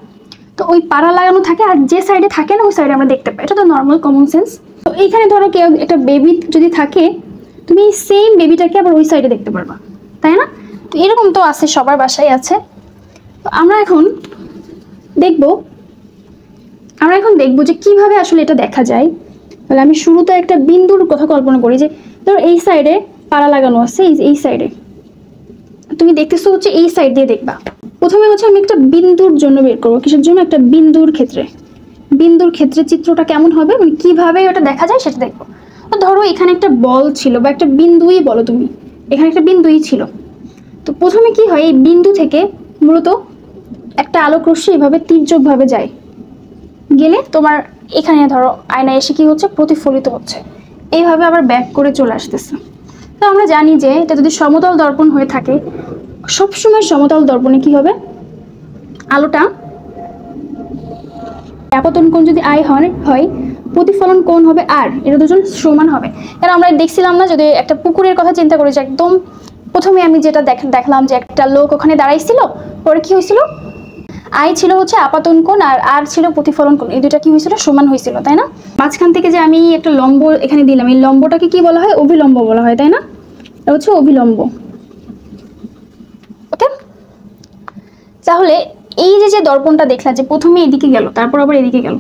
তো ওই পাড়া লাগানো থাকে, আর যে সাইডে থাকে না ওই সাইডে আমরা দেখতে পাই। এটা তো নর্মাল কমন সেন্স। তো এইখানে ধরো কেউ একটা বেবি যদি থাকে, তুমি সেম বেবিটাকে আবার ওই সাইডে দেখতে পারবা, তাই না? তো এরকম তো আছে, সবার বাসায় আছে। তো আমরা এখন দেখব যে কিভাবে আসলে এটা দেখা যায়। তাহলে আমি শুরুতে একটা বিন্দুর কথা কল্পনা করি, যে ধরো এই সাইডে পাড়া লাগানো আছে, এই সাইডে তুমি দেখতেছো হচ্ছে এই সাইড দিয়ে দেখবা। প্রথমে হচ্ছে আমি একটা বিন্দুর জন্য বের করবো, কিসের জন্য, একটা বিন্দুর ক্ষেত্রে চিত্রটা কেমন হবে, মানে কিভাবে ওটা দেখা যায় সেটা দেখবো। তো ধরো এখানে একটা বল ছিল, বা একটা বিন্দুই বলো তুমি, এখানে একটা বিন্দুই ছিল। তো প্রথমে কি হয়, এই বিন্দু থেকে মূলত একটা আলোক রশ্মি এভাবে তির্যকভাবে যায়, গেলে তোমার এখানে ধরো আয়না এসে কি হচ্ছে, প্রতিফলিত হচ্ছে, এইভাবে আবার ব্যাক করে চলে আসতেছে। তো আমরা জানি যে এটা যদি সমতল দর্পণ হয়ে থাকে, সবসময় সমতল দর্পণে কি হবে, আলোটা আপতন কোণ যদি আই হয় প্রতিফলন কোণ হবে আর, এটা দুজন সমান হবে। কারণ আমরা দেখছিলাম না, যদি একটা পুকুরের কথা চিন্তা করি যে একদম প্রথমে আমি যেটা দেখলাম যে একটা লোক ওখানে দাঁড়াইছিল, পরে কি হয়েছিল, আই ছিল হচ্ছে আপাতন কোণ আর ছিল প্রতিফলন কোণ, এই দুটা কি হয়েছিল, সমান হয়েছিল, তাই না? মাঝখান থেকে যে আমি একটা লম্ব এখানে দিলাম, এই লম্বটাকে কি বলা হয়, অভিলম্ব বলা হয়, তাই না? এটা হচ্ছে অভিলম্ব। ওকে, তাহলে এই যে দর্পণটা দেখলা যে প্রথমে এদিকে গেল তারপর আবার এদিকে গেল,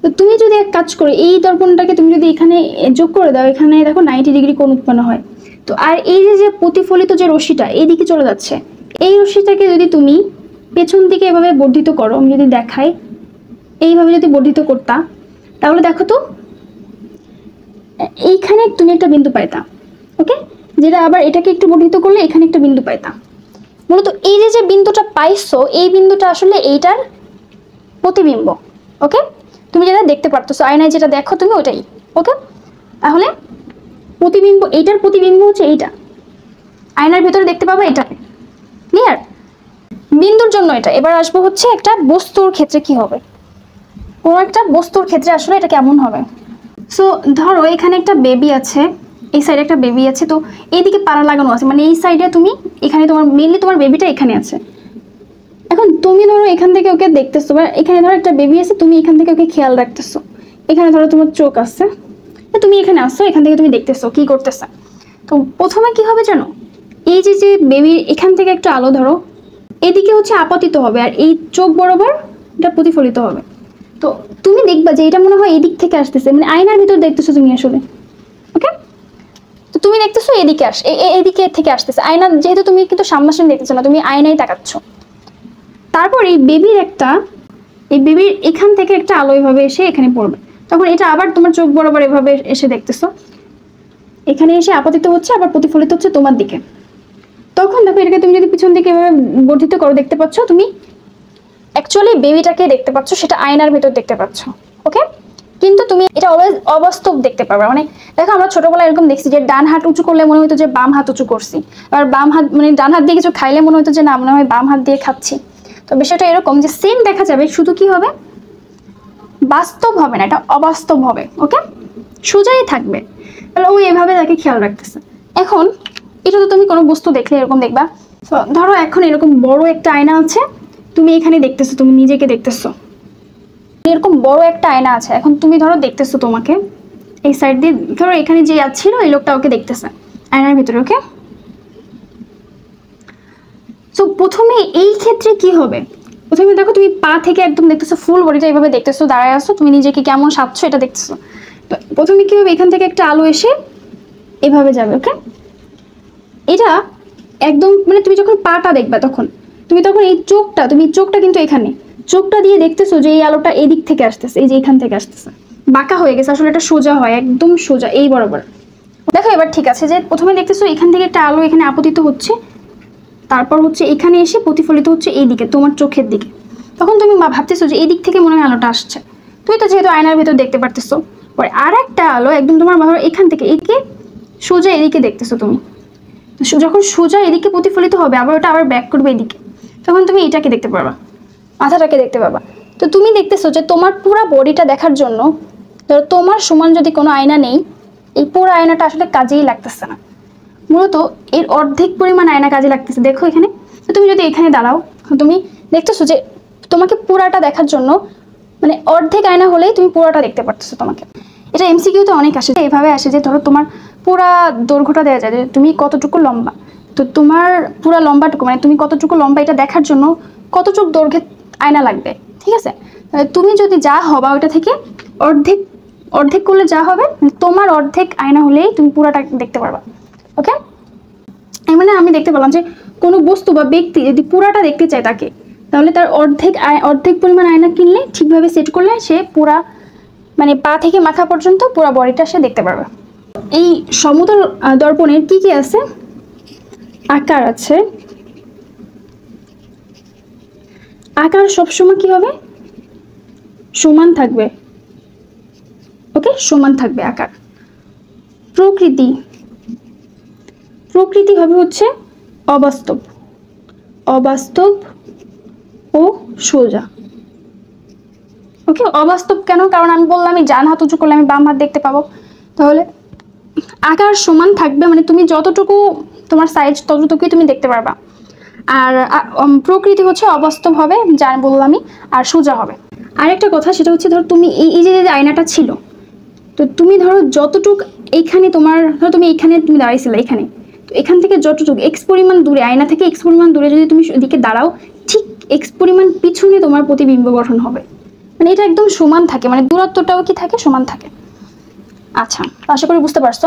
তো তুমি যদি এক কাজ করো এই দর্পণটাকে তুমি যদি এখানে যোগ করে দাও, এখানে দেখো 90 ডিগ্রি কোণ উৎপন্ন হয়। তো আর এই যে প্রতিফলিত যে রশ্মিটা এইদিকে চলে যাচ্ছে, এই রশ্মিটাকে যদি তুমি পেছন দিকে এভাবে বর্ধিত করো, আমি যদি দেখাই এইভাবে যদি বর্ধিত করতা, তাহলে দেখো তো এইখানে তুমি একটা বিন্দু পাইতা। ওকে, যেটা আবার এটাকে একটু বর্ধিত করলে এখানে একটা বিন্দু পাইতা। মূলত এই যে বিন্দুটা পাইছো, এই বিন্দুটা আসলে এইটার প্রতিবিম্ব। ওকে, তুমি যেটা দেখতে পারতেছো আয়নায় যেটা দেখো তুমি ওটাই। ওকে, তাহলে প্রতিবিম্ব, এইটার প্রতিবিম্ব হচ্ছে এইটা, আয়নার ভিতরে দেখতে পাবো এটাকে। ক্লিয়ার? বিন্দুর জন্য এটা। এবার আসবো হচ্ছে একটা বস্তুর ক্ষেত্রে কি হবে, কোন একটা বস্তুর ক্ষেত্রে আসলে এটা কেমন হবে। সো ধরো এখানে একটা বেবি আছে, এই সাইডে একটা বেবি আছে, তো এইদিকে পাড়া লাগানো আছে, মানে এই সাইডে তুমি এখানে তোমার মেইনলি তোমার বেবিটা এখানে আছে। এখন তুমি ধরো এখান থেকে ওকে দেখতেছো, বা এখানে ধরো একটা বেবি আছে, তুমি এখান থেকে ওকে খেয়াল রাখতেছো, এখানে ধরো তোমার চোখ আছে, তুমি এখানে আসছো, এখান থেকে তুমি দেখতেছো কি করতেছে। তো প্রথমে কি হবে জানো, এই যে বেবি এখান থেকে একটা আলো ধরো এদিকে হচ্ছে আপতিত হবে, আর এই চোখ বরাবর এটা প্রতিফলিত হবে। তো তুমি দেখবা যে এটা মনে হয় এদিক থেকে আসতেছে, মানে আয়নার ভিতর দেখতেছো তুমি আসলে। ওকে, তো তুমি দেখতেছো এদিকে এদিকে থেকে আসতেছে আয়না, যেহেতু তুমি কিন্তু সামনাসামনি দেখতেছো না, তুমি আয়নায় তাকাচ্ছ। তারপর এই বেবির এখান থেকে একটা আলো এভাবে এসে এখানে পড়বে, তখন এটা আবার তোমার চোখ বরাবর এভাবে এসে দেখতেছো, এখানে এসে আপতিত হচ্ছে আবার প্রতিফলিত হচ্ছে তোমার দিকে। তখন দেখো এটাকে তুমি যদি পিছন দিকে এভাবে বর্ধিত করো, দেখতে পাচ্ছ তুমি অ্যাকচুয়ালি বেবিটাকে দেখতে পাচ্ছ, সেটা আয়নার ভিতর দেখতে পাচ্ছ। ওকে, কিন্তু তুমি এটা অলওয়েজ অবাস্তব দেখতে পারবে। মানে দেখো আমরা ছোটবেলায় এরকম দেখছি যে ডান হাত উঁচু করলে মনে হতো যে বাম হাত উঁচু করছি, আর বাম হাত মানে ডান হাত দিয়ে কিছু খাইলে মনে হতো যে না মনে হয় বাম হাত দিয়ে খাচ্ছি। তো বিষয়টা এরকম যে সেম দেখা যাবে, শুধু কি হবে, বাস্তব হবে না, এটা অবাস্তব হবে। ওকে, সোজাই থাকবে। তাহলে ওই এভাবে তাকে খেয়াল রাখতেছে। এখন এটা তো তুমি কোনো বস্তু দেখলে এরকম দেখবা। তো ধরো এখন এরকম বড় একটা আয়না আছে, তুমি এখানে দেখতেছো, তুমি নিজেকে দেখতেছো, এরকম বড় একটা আয়না আছে, এখন তুমি ধরো দেখতেছো তোমাকে এই সাইড দিয়ে, ধরো এখানে যে ছিল এই লোকটা ওকে দেখতেছে আয়নার ভিতরে। ওকে, তো প্রথমে এই ক্ষেত্রে কি হবে, প্রথমে দেখো তুমি পা থেকে একদম দেখতেছো, ফুল বডিটা এইভাবে দেখতেছো, দাঁড়ায় আসছো, তুমি নিজেকে কেমন সাজছো এটা দেখতেছো। তো প্রথমে কি হবে, এখান থেকে একটা আলো এসে এভাবে যাবে। ওকে, এটা একদম মানে তুমি যখন পাটা দেখবা তখন এই চোখটা কিন্তু এখানে চোখটা দিয়ে দেখতেছো যে এই আলোটা এদিক থেকে আসতেছে, এই যে এখান থেকে আসতেছে, বাঁকা হয়ে গেছে, আসলে এটা সোজা হয়, একদম সোজা এই বরাবর। দেখো এবার ঠিক আছে, যে প্রথমে দেখতেছো এখান থেকে একটা আলো এখানে আপতিত হচ্ছে, তারপর হচ্ছে এখানে এসে প্রতিফলিত হচ্ছে এই দিকে তোমার চোখের দিকে। তখন তুমি ভাবতেছো যে এই দিক থেকে মনে হয় আলোটা আসছে, তুমি তো যেহেতু আয়নার ভিতর দেখতে পারতেছো। পরে আর একটা আলো একদম তোমার এখান থেকে একে সোজা এদিকে দেখতেছো তুমি, যখন সোজা এদিকে প্রতিফলিত হবে আবার ওটা আবার ব্যাক করবে এদিকে, তখন তুমি এটাকে দেখতে পারবা, মাথাটাকে দেখতে পাবা। তো তুমি দেখতেছো যে তোমার পুরো বডিটা দেখার জন্য ধরো তোমার সমান যদি কোনো আয়না নেই, এই পুরো আয়নাটা আসলে কাজেই লাগতেছে না, মূলত এর অর্ধেক পরিমাণ আয়না কাজে লাগতেছে। দেখো এখানে, তো তুমি যদি এখানে দাঁড়াও, তুমি দেখতেছো যে তোমাকে পুরাটা দেখার জন্য মানে অর্ধেক আয়না হলেই তুমি পুরাটা দেখতে পারতেছো তোমাকে। এটা এমসিকিউতে অনেক আসে, এইভাবে আসে যে ধরো তোমার পুরা দৈর্ঘ্যটা দেওয়া যায় যে তুমি কতটুকু লম্বা, তো তোমার পুরা লম্বাটুকু মানে তুমি কতটুকু লম্বা এটা দেখার জন্য কতটুকু দৈর্ঘ্যের আয়না লাগবে। ঠিক আছে, তুমি যদি যা হবা ওইটা থেকে অর্ধেক অর্ধেক করলে যা হবে, তোমার অর্ধেক আয়না হলেই তুমি পুরাটা দেখতে পারবা। ওকে, মানে আমি দেখতে পেলাম যে কোনো বস্তু বা ব্যক্তি যদি পুরাটা দেখতে চায় তাকে, তাহলে তার অর্ধেক পরিমাণ আয়না কিনলে ঠিকভাবে সেট করলে সে পুরা মানে পা থেকে মাথা পর্যন্ত পুরা বডিটা সে দেখতে পারবে। এই সমতল দর্পণের কি কি আছে, আকার আছে, আকার সবসময় কি হবে, সমান থাকবে। ওকে, সমান থাকবে আকার। প্রকৃতি হবে হচ্ছে অবাস্তব, অবাস্তব ও সোজা। ওকে, অবাস্তব কেন? কারণ আমি বললাম আমি ডান হাত উঁচু করলে আমি বাম হাত দেখতে পাবো। তাহলে আকার সমান থাকবে, মানে তুমি যতটুকু তোমার সাইজ ততটুকুই তুমি দেখতে পারবা। আর প্রকৃতি হচ্ছে অবাস্তব হবে, যা বললামই, আর সোজা হবে। আরেকটা কথা, সেটা হচ্ছে ধরো তুমি এই যে আয়নাটা ছিল, তো তুমি ধরো যতটুক এইখানে তোমার, ধরো তুমি এইখানে তুমি দাঁড়াইছিলে এখানে, তো এখান থেকে যতটুকু এক্স পরিমাণ দূরে, আয়না থেকে এক্স পরিমাণ দূরে যদি তুমি ওদিকে দাঁড়াও, ঠিক এক্স পরিমাণ পিছনে তোমার প্রতিবিম্ব গঠন হবে। মানে এটা একদম সমান থাকে, মানে দূরত্বটাও কি থাকে, সমান থাকে। আচ্ছা, আশা করি বুঝতে পারছো।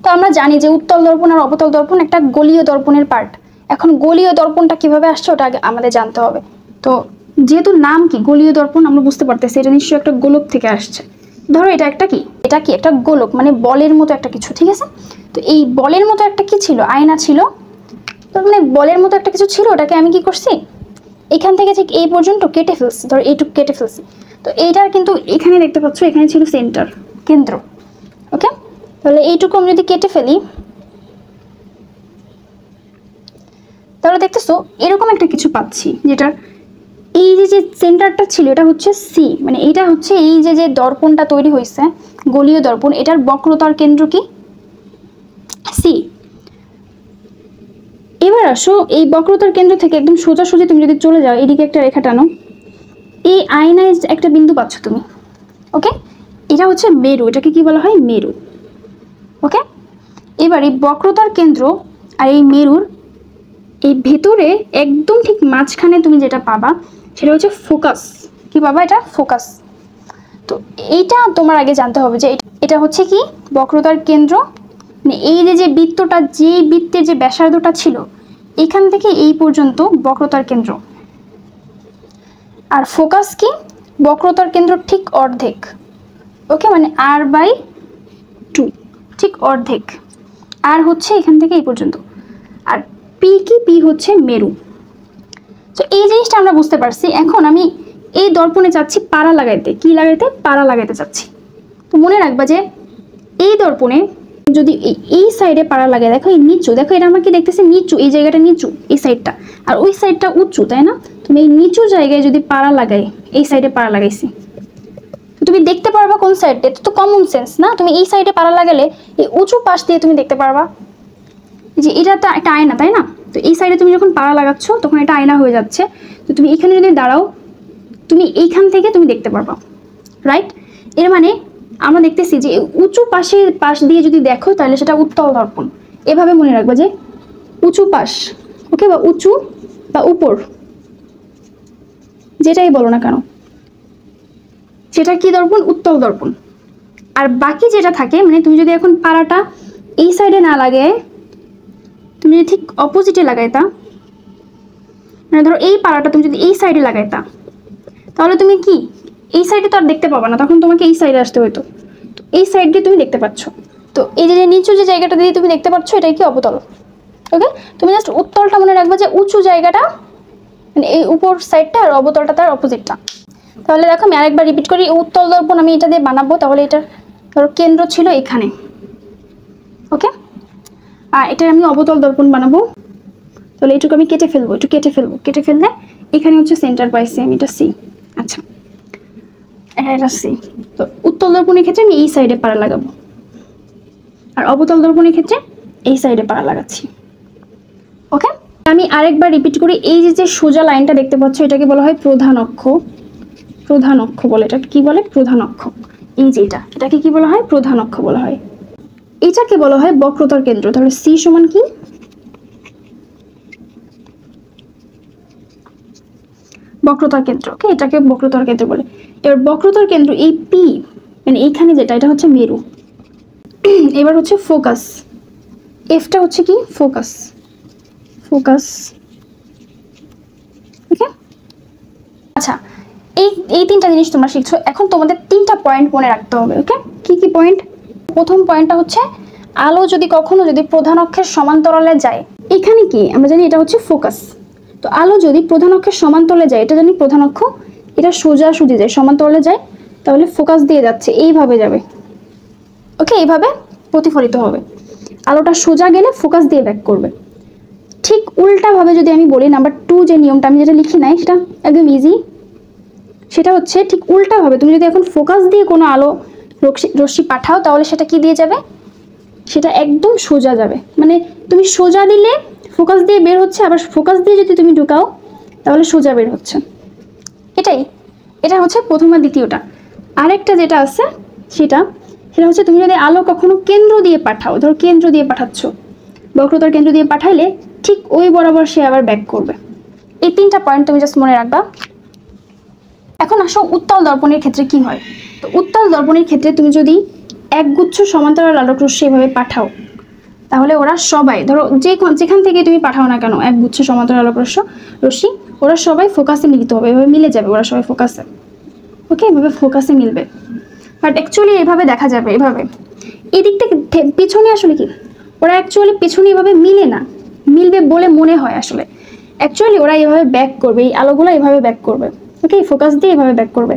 তো আমরা জানি যে উত্তল দর্পণ আর অবতল দর্পণ একটা গোলীয় দর্পণের পার্ট। এখন গোলীয় দর্পণটা কিভাবে আসছে ওটা আগে আমাদের জানতে হবে। তো যেহেতু নাম কি গোলীয় দর্পণ, আমরা বুঝতে পারতেছি এটা নিশ্চয়ই একটা গোলক থেকে আসছে। ধরো এটা একটা কি, এটা কি একটা গোলক, মানে বলের মতো একটা কিছু, ঠিক আছে? তো এই বলের মতো একটা কি ছিল, আয়না ছিল। তো মানে বলের মতো একটা কিছু ছিল, ওটাকে আমি কি করছি, এখান থেকে ঠিক এই পর্যন্ত কেটে ফেলছি, ধরো এইটুকু কেটে ফেলছি। তো এইটার কিন্তু এখানে দেখতে পাচ্ছ, এখানে ছিল সেন্টার, কেন্দ্র। ওকে, তাহলে এইটুকু আমি যদি কেটে ফেলি, তাহলে দেখতেছো এরকম একটা কিছু পাচ্ছি, যেটার এই যে সেন্টারটা ছিল এটা হচ্ছে সি, মানে এটা হচ্ছে এই যে দর্পণটা তৈরি হয়েছে গোলীয় দর্পণ, এটার বক্রতার কেন্দ্র কি, সি। এবার আসো, এই বক্রতার কেন্দ্র থেকে একদম সোজাসুজি তুমি যদি চলে যাও, এদিকে একটা রেখা টানো, এই আয়নায় একটা বিন্দু পাচ্ছ তুমি। ওকে, এটা হচ্ছে মেরু, এটাকে কি বলা হয়, মেরু। ওকে, এবার এই বক্রতার কেন্দ্র আর এই মেরুর এই ভেতরে একদম ঠিক মাঝখানে তুমি যেটা পাবা সেটা হচ্ছে ফোকাস। কি পাবা, এটা ফোকাস। তো এইটা তোমার আগে জানতে হবে যে এটা হচ্ছে কি বক্রতার কেন্দ্র, মানে এই যে বৃত্তটা, যে বৃত্তের যে ব্যাসার্ধটা ছিল এখান থেকে এই পর্যন্ত বক্রতার কেন্দ্র। আর ফোকাস কি, বক্রতার কেন্দ্র ঠিক অর্ধেক। ওকে, মানে r/2, ঠিক অর্ধেক। আর হচ্ছে এখান থেকে এই পর্যন্ত। আর পি কি, পি হচ্ছে মেরু। তো এই জিনিসটা আমরা বুঝতে পারছি। এখন আমি এই দর্পণে চাচ্ছি পাড়া লাগাইতে, কি লাগাইতে, পাড়া লাগাইতে চাচ্ছি। তো মনে রাখবা যে এই দর্পণে যদি এই সাইডে পাড়া লাগাই, দেখো এই নিচু, দেখো এটা আমাকে দেখতেছে নিচু, এই জায়গাটা নিচু, এই সাইডটা, আর ওই সাইডটা উঁচু, তাই না? তুমি এই নিচু জায়গায় যদি পাড়া লাগাই, এই সাইডে পাড়া লাগাইছি, তো তুমি দেখতে পারবা কোন সাইডে, এটা তো কমন সেন্স না? তুমি এই সাইডে পাড়া লাগালে এই উঁচু পাশ দিয়ে তুমি দেখতে পারবা যে এটা তো একটা আয়না, তাই না? তো এই সাইডে তুমি যখন পাড়া লাগাচ্ছ তখন এটা আয়না হয়ে যাচ্ছে। তো তুমি এখানে যদি দাঁড়াও, তুমি এইখান থেকে তুমি দেখতে পারবা, রাইট? এর মানে আমরা দেখতেছি যে উঁচু পাশ দিয়ে যদি দেখো তাহলে সেটা উত্তল দর্পণ। এভাবে মনে রাখবা যে উঁচু পাশ, ওকে, বা উঁচু বা উপর, যেটাই বলো না কেন, সেটা কি দর্পণ, উত্তল দর্পণ। আর বাকি যেটা থাকে, মানে তুমি যদি এখন পাড়াটা এই সাইডে না লাগে, তুমি যদি ঠিক অপোজিটে লাগাইতা, মানে ধরো এই পাড়াটা তুমি যদি এই সাইডে লাগাইতা, তাহলে তুমি কি এই সাইডে তো আর দেখতে পাবা না, তখন তোমাকে এই সাইডে আসতে হতো। তো এই সাইড দিয়ে তুমি দেখতে পাচ্ছ। তো এই যে নিচু যে জায়গাটা দিয়ে তুমি দেখতে পাচ্ছ, এটাই কি অবতল। ওকে, তুমি জাস্ট উত্তলটা মনে রাখবে যে উঁচু জায়গাটা, মানে এই উপর সাইডটা, আর অবতলটা তার অপোজিটটা। তাহলে দেখো আমি আরেকবার রিপিট করি, উত্তল দর্পণ আমি এটা দিয়ে বানাবো, তাহলে এটার ধরো কেন্দ্র ছিল এখানে। ওকে, আর এটা আমি অবতল দর্পণ বানাবো, তাহলে এইটুকু আমি কেটে ফেলবো, একটু কেটে ফেললে এখানে হচ্ছে সেন্টার পাইছি আমি, এটা সি। আচ্ছা, এটা সি। তো উত্তল দর্পণের ক্ষেত্রে আমি এই সাইডে পাড়া লাগাবো, আর অবতল দর্পণের ক্ষেত্রে এই সাইডে পাড়া লাগাচ্ছি। ওকে, আমি আরেকবার রিপিট করি, এই যে সোজা লাইনটা দেখতে পাচ্ছ এটাকে বলা হয় প্রধান অক্ষ। প্রধান অক্ষ বলে, এটাকে কি বলে, প্রধান অক্ষ। এই যে এটাকে কি বলা হয়, প্রধান অক্ষ বলা হয়। এটাকে বলা হয় বক্রতার কেন্দ্র। তাহলে সি সমান কি, বক্রতার কেন্দ্র। ওকে, এটাকে বক্রতার কেন্দ্র বলে। এবার বক্রতার কেন্দ্র এই পি, মানে এইখানে যেটা, এটা হচ্ছে মেরু। এবার হচ্ছে ফোকাস, এফটা হচ্ছে কি, ফোকাস। ফোকাস, ওকে। আচ্ছা, এই তিনটা জিনিস তোমরা শিখছো। এখন তোমাদের তিনটা পয়েন্ট মনে রাখতে হবে। ওকে, কি কি পয়েন্ট? প্রথম পয়েন্টটা হচ্ছে আলো যদি কখনো প্রধান অক্ষের সমান্তরালে যায়, এখানে কি আমরা জানি এটা হচ্ছে ফোকাস। তো আলো যদি প্রধান অক্ষের সমান্তরালে যায়, এটা জানি প্রধান অক্ষ, এটা সোজাসুজি যায়, সমান্তরালে যায়, তাহলে ফোকাস দিয়ে যাচ্ছে, এইভাবে যাবে। ওকে, এইভাবে প্রতিফলিত হবে। আলোটা সোজা গেলে ফোকাস দিয়ে ব্যাক করবে। ঠিক উল্টাভাবে যদি আমি বলি নাম্বার 2 যে নিয়মটা আমি যেটা লিখি নাই সেটা একদম ইজি। সেটা হচ্ছে ঠিক উল্টাভাবে তুমি যদি এখন ফোকাস দিয়ে কোনো আলো রশ্মি পাঠাও তাহলে সেটা কি দিয়ে যাবে, সেটা একদম সোজা যাবে। মানে তুমি সোজা দিলে ফোকাস দিয়ে বের হচ্ছে, আবার ফোকাস দিয়ে যদি তুমি ঢুকাও তাহলে সোজা বের হচ্ছে। এটা হচ্ছে প্রথম আর দ্বিতীয়টা। আরেকটা যেটা আছে সেটা হচ্ছে তুমি যদি আলো কখনো কেন্দ্র দিয়ে পাঠাও, ধরো কেন্দ্র দিয়ে পাঠাচ্ছ, বক্রতার কেন্দ্র দিয়ে পাঠাইলে ঠিক ওই বরাবর সে আবার ব্যাক করবে। এই 3টা পয়েন্ট তুমি জাস্ট মনে রাখবা। এখন আসো উত্তল দর্পণের ক্ষেত্রে কি হয়। তো উত্তল দর্পণের ক্ষেত্রে তুমি যদি একগুচ্ছ সমান্তরাল আলোক রশ্মি এভাবে পাঠাও তাহলে ওরা সবাই, ধরো যেখান থেকে তুমি পাঠাও না কেন একগুচ্ছ সমান্তরাল আলোক রশ্মি, ওরা সবাই ফোকাসে মিলিত হবে, এভাবে মিলে যাবে ওরা সবাই ফোকাসে। ওকে, এভাবে ফোকাসে মিলবে। বাট অ্যাকচুয়ালি এভাবে দেখা যাবে, এভাবে এই দিক থেকে পিছনে আসলে কি ওরা অ্যাকচুয়ালি পিছনে এভাবে মিলে না, মিলবে বলে মনে হয়, আসলে অ্যাকচুয়ালি ওরা এভাবে ব্যাক করবে, এই আলোগুলো এভাবে ব্যাক করবে। ওকে, ফোকাস দিয়ে এভাবে ব্যাক করবে,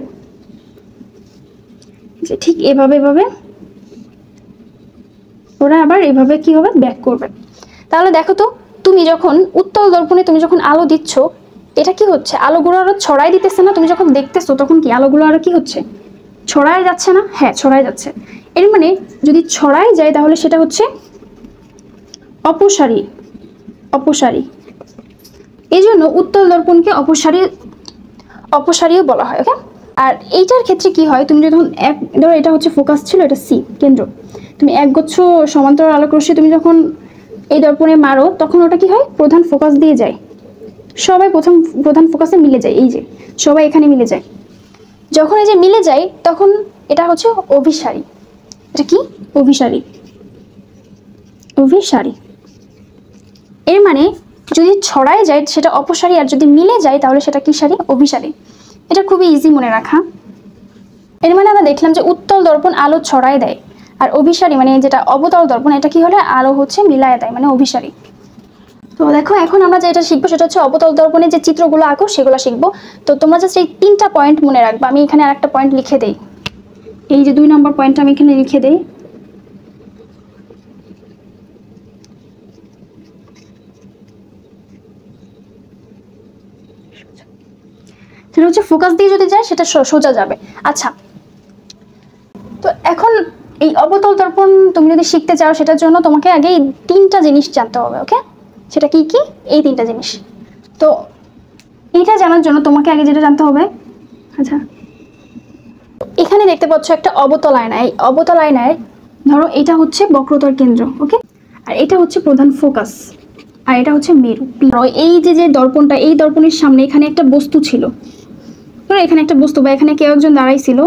যে ঠিক এভাবে ওরা আবার এভাবে কি হবে, ব্যাক করবে। তাহলে দেখো তো, তুমি যখন উত্তল দর্পণে তুমি যখন আলো দিচ্ছ, এটা কি হচ্ছে, আলোগুলো আরো ছড়াই দিতেছে না? তুমি যখন দেখতেছো তখন কি আলোগুলো আরো কি হচ্ছে, ছড়ায় যাচ্ছে না? হ্যাঁ, ছড়ায় যাচ্ছে। এর মানে যদি ছড়ায় যায় তাহলে সেটা হচ্ছে অপসারী। এই জন্য উত্তল দর্পণকে অপসারীও বলা হয়। ওকে, আর এইটার ক্ষেত্রে কি হয়, তুমি যখন ধরো এটা হচ্ছে ফোকাস ছিল, এটা সি কেন্দ্র, তুমি একগুচ্ছ সমান্তরাল আলোক রশ্মি তুমি যখন এই দর্পণে মারো তখন ওটা কি হয়, প্রধান ফোকাস দিয়ে যায়, সবাই প্রধান ফোকাসে মিলে যায়, এই যে সবাই এখানে মিলে যায়। যখন এই যে মিলে যায় তখন এটা হচ্ছে অভিসারী। এটা কি, অভিসারী। এর মানে যদি ছড়ায় যায় সেটা অপসারী, আর যদি মিলে যায় তাহলে সেটা কি সারি, অভিসারী। এটা খুবই ইজি মনে রাখা। এর মানে আমরা দেখলাম যে উত্তল দর্পণ আলো ছড়ায় দেয়, আর অভিসারী মানে যেটা অবতল দর্পণ, এটা কি হলে আলো হচ্ছে মিলায় দেয়, মানে অভিসারী। তো দেখো, এখন আমরা যেটা শিখবো সেটা হচ্ছে অবতল দর্পণে যে চিত্রগুলো আঁকো সেগুলো শিখবো। তো তোমরা জাস্ট এই 3টা পয়েন্ট মনে রাখবা। আমি এখানে আরেকটা পয়েন্ট লিখে দেই, এই যে 2 নম্বর পয়েন্টটা আমি এখানে লিখে দেই। সেটা হচ্ছে ফোকাস দিয়ে যদি যায় সেটা সোজা যাবে। আচ্ছা, তো এখন এই অবতল দর্পণ তুমি যদি শিখতে চাও সেটার জন্য তোমাকে আগে এই 3টা জিনিস জানতে হবে। ওকে, সেটা কি কি, এই 3টা জিনিস। তো এইটা জানার জন্য তোমাকে আগে যেটা জানতে হবে, আচ্ছা এখানে দেখতে পাচ্ছ একটা অবতল আয়না। এই অবতল আয়নায় ধরো এটা হচ্ছে বক্রতার কেন্দ্র, ওকে, আর এটা হচ্ছে প্রধান ফোকাস, আর এটা হচ্ছে মেরু। এই যে দর্পণটা, এই দর্পণের সামনে এখানে একটা বস্তু ছিল, ধরো এখানে একটা বস্তু বা এখানে কেউ একজন দাঁড়াইছিল,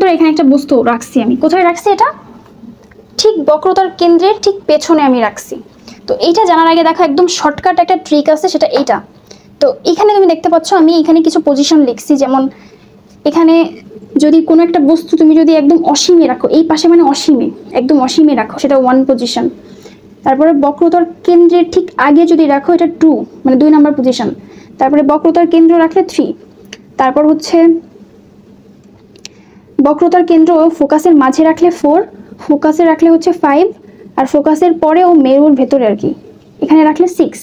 ধরো এখানে একটা বস্তু রাখছি, আমি কোথায় রাখছি, এটা ঠিক বক্রতার কেন্দ্রের ঠিক পেছনে আমি রাখছি। তো এইটা জানার আগে দেখো একদম শর্টকাট একটা ট্রিক আছে, সেটা এইটা। তো এখানে তুমি দেখতে পাচ্ছ আমি এখানে কিছু পজিশন লিখছি, যেমন এখানে যদি কোনো একটা বস্তু তুমি যদি একদম অসীমে রাখো, এই পাশে মানে অসীমে, একদম অসীমে রাখো, সেটা 1 পজিশন। তারপরে বক্রতার কেন্দ্রের ঠিক আগে যদি রাখো, এটা 2 মানে 2 নাম্বার পজিশন। তারপরে বক্রতার কেন্দ্র রাখলে 3। তারপর হচ্ছে বক্রতার কেন্দ্র ফোকাসের মাঝে রাখলে 4, ফোকাসে রাখলে হচ্ছে 5, আর ফোকাসের পরে ও মেরুর ভেতরে আর কি এখানে রাখলে 6।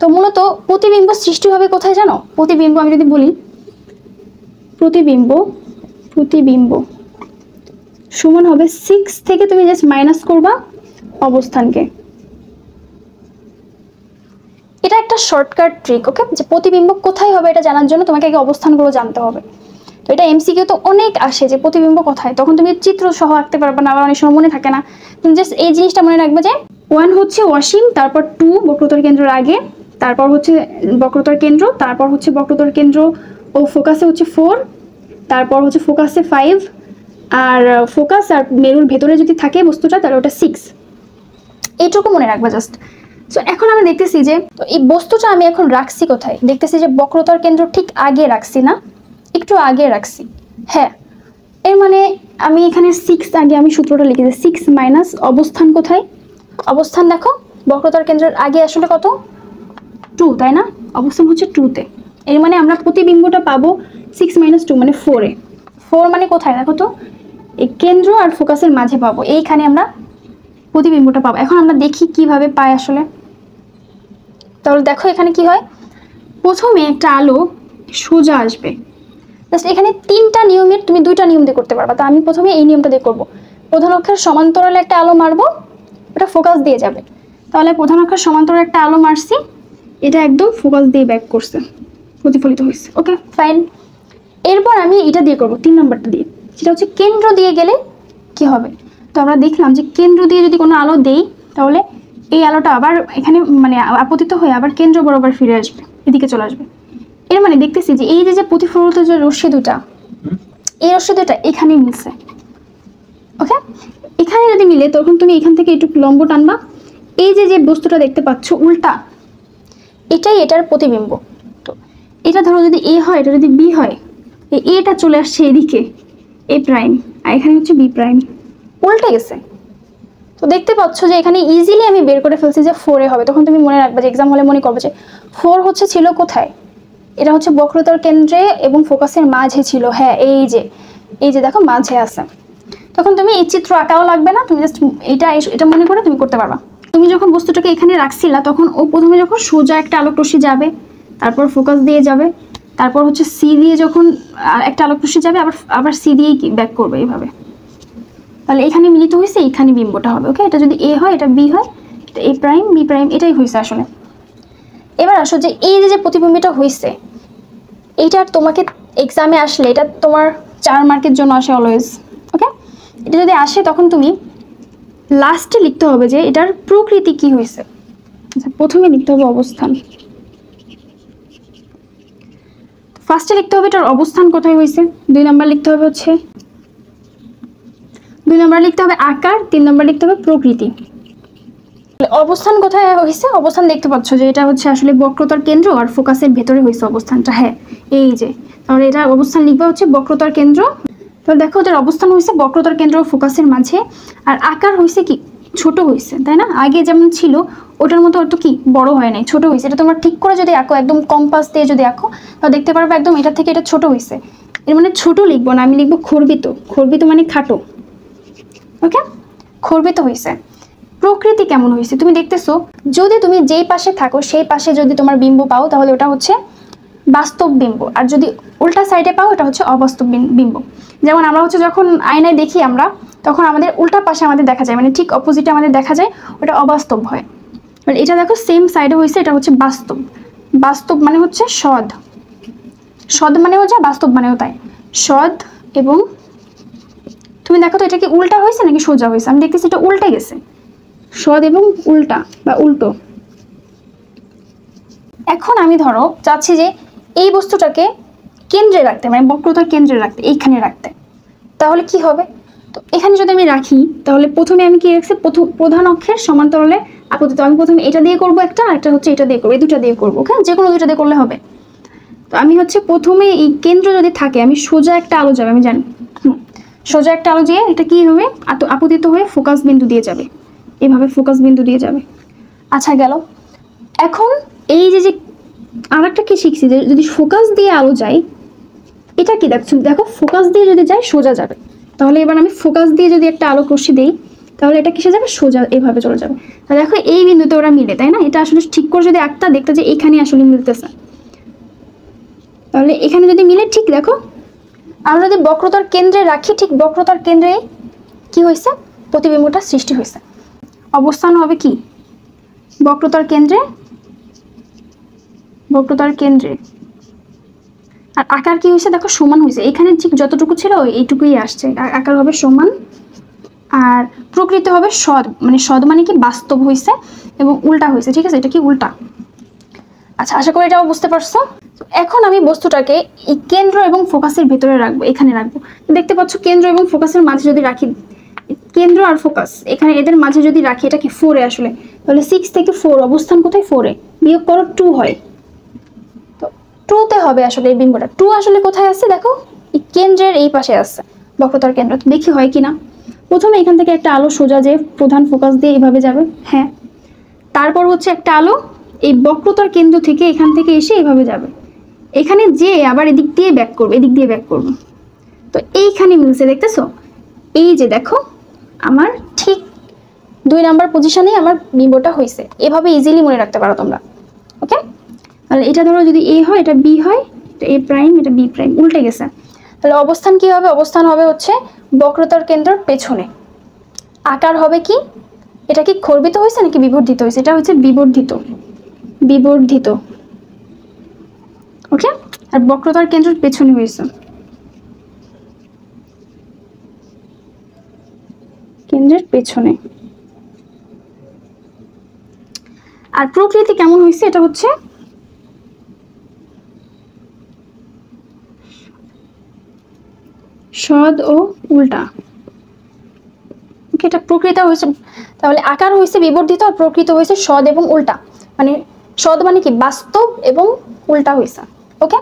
তো মূলত প্রতিবিম্ব সৃষ্টি হবে কোথায় জানো? প্রতিবিম্ব আমি যদি বলি, প্রতিবিম্ব সমান হবে 6 থেকে তুমি জাস্ট মাইনাস করবা অবস্থানকে। এটা একটা শর্টকাট ট্রিক। ওকে, যে প্রতিবিম্ব কোথায় হবে এটা জানার জন্য তোমাকে আগে অবস্থানগুলো জানতে হবে। তো এটা এমসিকিউ তো অনেক আসে যে প্রতিবিম্ব কোথায়, তখন তুমি চিত্র সহ আঁকতে পারবে না, আবার অনেক সময় মনে থাকে না। তুমি জাস্ট এই জিনিসটা মনে রাখবে যে 1 হচ্ছে অসীম, তারপর 2 বক্রতার কেন্দ্রের আগে, তারপর হচ্ছে বক্রতার কেন্দ্র, তারপর হচ্ছে বক্রতার কেন্দ্র ও ফোকাসে হচ্ছে 4, তারপর হচ্ছে ফোকাসে 5, আর ফোকাস আর মেরুর ভেতরে যদি থাকে বস্তুটা তাহলে ওটা 6। এইটুকু মনে রাখবা জাস্ট। সো এখন আমরা দেখতেছি যে তো এই বস্তুটা আমি এখন রাখছি কোথায়, দেখতেছি যে বক্রতার কেন্দ্র ঠিক আগে রাখছি না, একটু আগে রাখছি। হ্যাঁ, এর মানে আমি এখানে 6 আগে আমি সূত্রটা লিখেছি, 6 মাইনাস অবস্থান কোথায়, অবস্থান দেখো বক্রতার কেন্দ্রের আগে আসলে কত, 2, তাই না? অবস্থান হচ্ছে 2-তে। এর মানে আমরা প্রতিবিম্বটা পাবো 6 মাইনাস 2 মানে 4-এ। 4 মানে কোথায় দেখো তো, এই কেন্দ্র আর ফোকাসের মাঝে পাবো, এইখানে আমরা প্রতিবিম্বটা পাবো। এখন আমরা দেখি কিভাবে পাই আসলে। তাহলে দেখো এখানে কি হয়, প্রথমে একটা আলো সোজা আসবে। জাস্ট এখানে 3টা নিয়মের তুমি 2টা নিয়ম দিয়ে করতে পারবা। তো আমি প্রথমে এই নিয়মটা দিয়ে করবো। প্রধান অক্ষের সমান্তরালে একটা আলো মারবো, ওটা ফোকাস দিয়ে যাবে। তাহলে প্রধান অক্ষের সমান্তরালে একটা আলো মারছি, এটা একদম ফোকাস দিয়ে ব্যাক করছে, প্রতিফলিত হয়েছে। Okay fine. এরপর আমি এটা দিয়ে করবো 3 নম্বরটা দিয়ে, সেটা হচ্ছে কেন্দ্র দিয়ে গেলে কি হবে। তো আমরা দেখলাম যে কেন্দ্র দিয়ে যদি কোনো আলো দেই তাহলে এই আলোটা আবার এখানে মানে আপতিত হয়ে আবার কেন্দ্র বরাবর ফিরে আসবে, এদিকে চলে আসবে। এর মানে দেখতেছি যে এই যে প্রতিফলিত যে রশ্মি দুটা, এই রশ্মি দুটা এখানে মিলছে। ওকে, এখানে যদি মিলে তখন তুমি এখান থেকে একটু লম্ব টানবা, এই যে বস্তুটা দেখতে পাচ্ছ উল্টা, এটাই এটার প্রতিবিম্ব। তো এটা ধরো যদি এ হয়, এটা যদি বি হয়, এটা চলে আসছে এদিকে এ প্রাইম, আর এখানে হচ্ছে বি প্রাইম, উল্টে গেছে। তো দেখতে পাচ্ছ যে এখানে ইজিলি আমি বের করে ফেলছি যে 4 এ হবে। তখন তুমি মনে রাখবে যে এক্সাম হলে মনে করবে যে 4 হচ্ছে ছিল কোথায়, এটা হচ্ছে বক্রতার কেন্দ্রে এবং ফোকাসের মাঝে ছিল। হ্যাঁ এই যে দেখো মাঝে আছে। তখন তুমি এই চিত্র আঁকাও লাগবে না, তুমি জাস্ট এটা মনে করে তুমি করতে পারবা। তুমি যখন বস্তুটাকে এখানে রাখছিলা তখন ও প্রথমে যখন সোজা একটা আলোক রশ্মি যাবে, তারপর ফোকাস দিয়ে যাবে, তারপর হচ্ছে সি দিয়ে যখন একটা আলোক রশ্মি যাবে আবার সি দিয়েই ব্যাক করবে এইভাবে। তাহলে এখানে মিলিত হয়েছে, এখানে বিম্বটা হবে। ওকে, এটা যদি এ হয়, এটা বি হয়, এটা এ প্রাইম বি প্রাইম, এটাই হয়েছে আসলে। এবার আসো যে এই যে প্রতিবিম্বটা হয়েছে, এইটার তোমাকে এক্সামে আসলে এটা তোমার 4 মার্কের জন্য আসে অলওয়েজ। ওকে, এটা যদি আসে তখন তুমি লাস্টে লিখতে হবে যে এটার প্রকৃতি কি হয়েছে। আচ্ছা, প্রথমে লিখতে হবে অবস্থান, ফার্স্টে লিখতে হবে এটার অবস্থান কোথায় হয়েছে, 2 নাম্বার লিখতে হবে হচ্ছে 2 নাম্বার লিখতে হবে আকার, 3 নাম্বার লিখতে হবে প্রকৃতি। অবস্থান কোথায় হয়েছে, অবস্থান দেখতে পাচ্ছ যে এটা হচ্ছে আসলে বক্রতার কেন্দ্র আর ফোকাসের ভেতরে হয়েছে অবস্থানটা। হ্যাঁ এই যে, তাহলে এটা অবস্থান লিখবা হচ্ছে বক্রতার কেন্দ্র। তো দেখো ওদের অবস্থান হয়েছে বক্রতার কেন্দ্র ও ফোকাসের মাঝে। আর আকার হয়েছে কি ছোট হয়েছে, তাই না? আগে যেমন ছিল ওটার মতো অত কি বড় হয় নাই, ছোট হয়েছে। এটা তোমরা ঠিক করে যদি আঁকো, একদম কম্পাস দিয়ে যদি আঁকো, তাহলে দেখতে পারবে একদম এটা থেকে এটা ছোট হয়েছে। এর মানে ছোট লিখবো না, আমি লিখবো খর্বিত। খর্বিত মানে খাটো। ওকে, খর্বিত হয়েছে। প্রকৃতি কেমন হয়েছে তুমি দেখতেছো, যদি তুমি যেই পাশে থাকো সেই পাশে যদি তোমার বিম্ব পাও তাহলে ওটা হচ্ছে বাস্তব বিম্ব, আর যদি উল্টা সাইডে পাও এটা হচ্ছে অবাস্তব বিম্ব। যেমন আমরা হচ্ছে যখন আয়নায় দেখি আমরা, তখন আমাদের উল্টা পাশে আমাদের দেখা যায়, মানে ঠিক অপোজিটে আমাদের দেখা যায়, ওটা অবাস্তব হয়। এটা দেখো সেম সাইডে হয়েছে, এটা হচ্ছে বাস্তব। বাস্তব মানে হচ্ছে সৎ, সৎ মানেও যা, বাস্তব মানেও তাই। সৎ এবং তুমি দেখো তো এটা কি উল্টা হয়েছে নাকি সোজা হয়েছে, আমি দেখতেছি এটা উল্টে গেছে। সৎ এবং উল্টা বা উল্টো। এখন আমি ধরো চাচ্ছি যে এই বস্তুটাকে কেন্দ্রে রাখতে, মানে বক্রতার কেন্দ্রে রাখতে, এইখানে রাখতে, তাহলে কি হবে। তো এখানে যদি আমি রাখি তাহলে প্রথমে আমি কি রাখছি, প্রধান অক্ষের সমান্তরালে আপতিত। আমি প্রথমে এটা দিয়ে করবো একটা, আর একটা হচ্ছে এটা দিয়ে করবো, এই দুটা দিয়ে করবো। ওকে, যে কোনো দুটা দিয়ে করলে হবে। তো আমি হচ্ছে প্রথমে এই কেন্দ্র যদি থাকে, আমি সোজা একটা আলো যাবে, আমি জানি সোজা একটা আলো দিয়ে এটা কি হবে, আপতিত হয়ে ফোকাস বিন্দু দিয়ে যাবে, এভাবে ফোকাস বিন্দু দিয়ে যাবে। আচ্ছা গেল। এখন এই যে আর একটা কি শিখছি, যে যদি ফোকাস দিয়ে আলো যায়, এটা কি দেখছো, দেখো ফোকাস দিয়ে যদি যায় সোজা যাবে। তাহলে এবার আমি ফোকাস দিয়ে যদি একটা আলোক রশ্মি দেই তাহলে এটা কিসে যাবে, সোজা এভাবে চলে যাবে। তা দেখো এই বিন্দুতে ওরা মিলে, তাই না? এটা আসলে ঠিক করে যদি একটা দেখতে যে এখানে আসলে মিলতেছে, তাহলে এখানে যদি মিলে, ঠিক দেখো আমরা যদি বক্রতার কেন্দ্রে রাখি, ঠিক বক্রতার কেন্দ্রে কি হয়েছে, প্রতিবিম্বটা সৃষ্টি হয়েছে। অবস্থান হবে কি বক্রতার কেন্দ্রে, বক্রতার কেন্দ্রে। আর আকার কি হয়েছে দেখো, সমান হয়েছে। এখানে ঠিক যতটুকু ছিল এইটুকুই আসছে, আকার হবে সমান। আর প্রকৃতি হবে সৎ, মানে সৎ মানে কি বাস্তব হয়েছে, এবং উল্টা হয়েছে। ঠিক আছে, এটা কি উল্টা। আচ্ছা, আশা করি এটাও বুঝতে পারছো। এখন আমি বস্তুটাকে এই কেন্দ্র এবং ফোকাসের ভেতরে রাখবো, এখানে রাখবো। দেখতে পাচ্ছ কেন্দ্র এবং ফোকাসের মাঝে যদি রাখি, কেন্দ্র আর ফোকাস এখানে এদের মাঝে যদি রাখি, এটা কি 4 এ আসলে, তাহলে 6 থেকে 4 অবস্থান কোথায়, 4 এ। বিয়োগ করো 2 হয়, তো 2 তে হবে আসলে এই বিম্বটা। 2 আসলে কোথায় আছে দেখো, এই কেন্দ্রের এই পাশে আছে, বক্রতার কেন্দ্র। দেখি হয় কিনা। প্রথমে এখান থেকে একটা আলো সোজা যে প্রধান ফোকাস দিয়ে এভাবে যাবে, হ্যাঁ। তারপর হচ্ছে একটা আলো এই বক্রতার কেন্দ্র থেকে এখান থেকে এসে এভাবে যাবে, এখানে যে আবার এদিক দিয়ে ব্যাক করবে, এদিক দিয়ে ব্যাক করবে। তো এইখানে মিলছে, দেখতেছো? এই যে দেখো আমার ঠিক 2 নাম্বার পজিশনে আমার বিম্বটা হয়েছে। এভাবে ইজিলি মনে রাখতে পারো তোমরা। ওকে, তাহলে এটা ধরো যদি এ হয়, এটা বি হয়, এটা এ প্রাইম, এটা বি প্রাইম, উল্টে গেছে। তাহলে অবস্থান কি হবে? অবস্থান হবে হচ্ছে বক্রতার কেন্দ্রের পেছনে। আকার হবে কি? এটা কি খর্বিত হয়েছে নাকি বিবর্ধিত হয়েছে? এটা হচ্ছে বিবর্ধিত, বিবর্ধিত। ওকে, আর বক্রতার কেন্দ্রের পেছনে হয়েছে, কেন্দ্রের পেছনে। আর প্রকৃতি কেমন হয়েছে? এটা হচ্ছে সদ ও উল্টা। ওকে, এটা প্রকৃত হয়েছে। তাহলে আকার হয়েছে বিবর্ধিত আর প্রকৃত হয়েছে সদ এবং উল্টা। মানে সদ মানে কি? বাস্তব, এবং উল্টা হয়েছে। ওকে,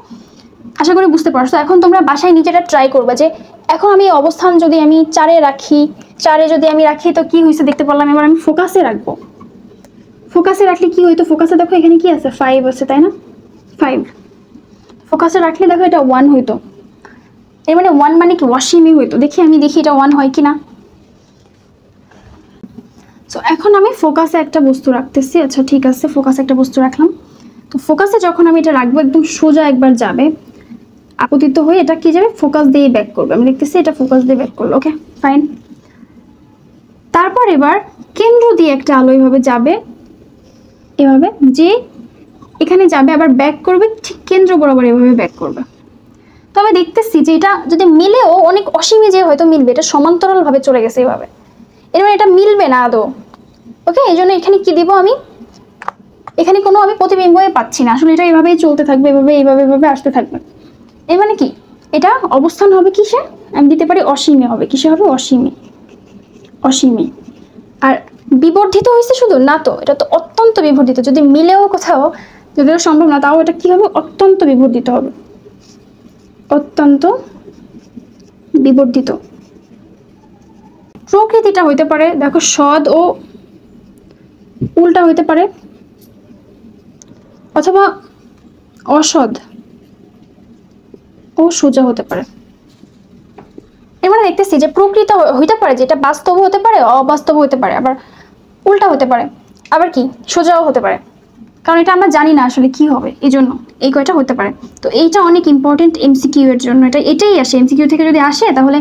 আশা করি বুঝতে পারছো। এখন তোমরা বাসায় নিজেরা ট্রাই করবে যে এখন আমি অবস্থান যদি আমি 4-এ রাখি, 4-এ যদি আমি রাখি তো কি হয়েছে দেখতে পারলাম। এবার আমি ফোকাসে রাখবো। ফোকাসে রাখলে কি হইতো? ফোকাসে দেখো এখানে কি আছে? 5 আছে, তাই না? 5 ফোকাসে রাখলে দেখো এটা 1 হইতো। এর মানে 1 মানে কি? অসীমই হইতো। দেখি আমি দেখি এটা 1 হয় কিনা। সো এখন আমি ফোকাসে একটা বস্তু রাখতেছি। আচ্ছা ঠিক আছে, ফোকাসে একটা বস্তু রাখলাম। তো ফোকাসে যখন আমি এটা রাখবো একদম সোজা একবার যাবে, আপতিত হয়ে এটা কি যাবে? ফোকাস দিয়ে ব্যাক করবে। আমি লিখতেছি এটা ফোকাস দিয়ে ব্যাক করলো। Okay fine. তারপর এবার কেন্দ্র দিয়ে একটা আলো এভাবে যাবে, এভাবে যে এখানে যাবে, আবার ব্যাক করবে ঠিক কেন্দ্র বরাবর এভাবে ব্যাক করবে। তো আমি দেখতেছি যে এটা যদি মিলেও অনেক অসীমে যে হয়তো মিলবে, এটা সমান্তরাল ভাবে চলে গেছে এভাবে। এর মানে এটা মিলবে না আদৌ। ওকে, এই জন্য এখানে কি দিব আমি? এখানে কোনো আমি প্রতিবিম্বই পাচ্ছি না। আসলে এটা এভাবেই চলতে থাকবে, এভাবে এইভাবে এভাবে আসতে থাকবে। এর মানে কি? এটা অবস্থান হবে কিসে? আমি দিতে পারি অসীমে হবে। কিসে হবে? অসীমে, অসীমে। আর বিবর্ধিত হয়েছে শুধু না তো, এটা তো অত্যন্ত বিবর্ধিত। যদি মিলেও কোথাও, যদিও সম্ভব না, তাও এটা কি হবে? অত্যন্ত বিবর্ধিত হবে, অত্যন্ত বিবর্ধিত। প্রকৃতিটা হইতে পারে দেখো সদ ও উল্টা হইতে পারে, অথবা অসদ ও সোজা হতে পারে। এর মানে দেখতেছি যে প্রকৃত হইতে পারে, যেটা বাস্তব হতে পারে, অবাস্তব হতে পারে, আবার উল্টা হতে পারে, আবার কি সোজাও হতে পারে। কারণ এটা আমরা জানি না আসলে কি হবে, এই জন্য এই কয়টা হতে পারে। তো এইটা অনেক ইম্পর্টেন্ট এমসিকিউ এর জন্য। এটাই আসে এমসিকিউ থেকে। যদি আসে তাহলে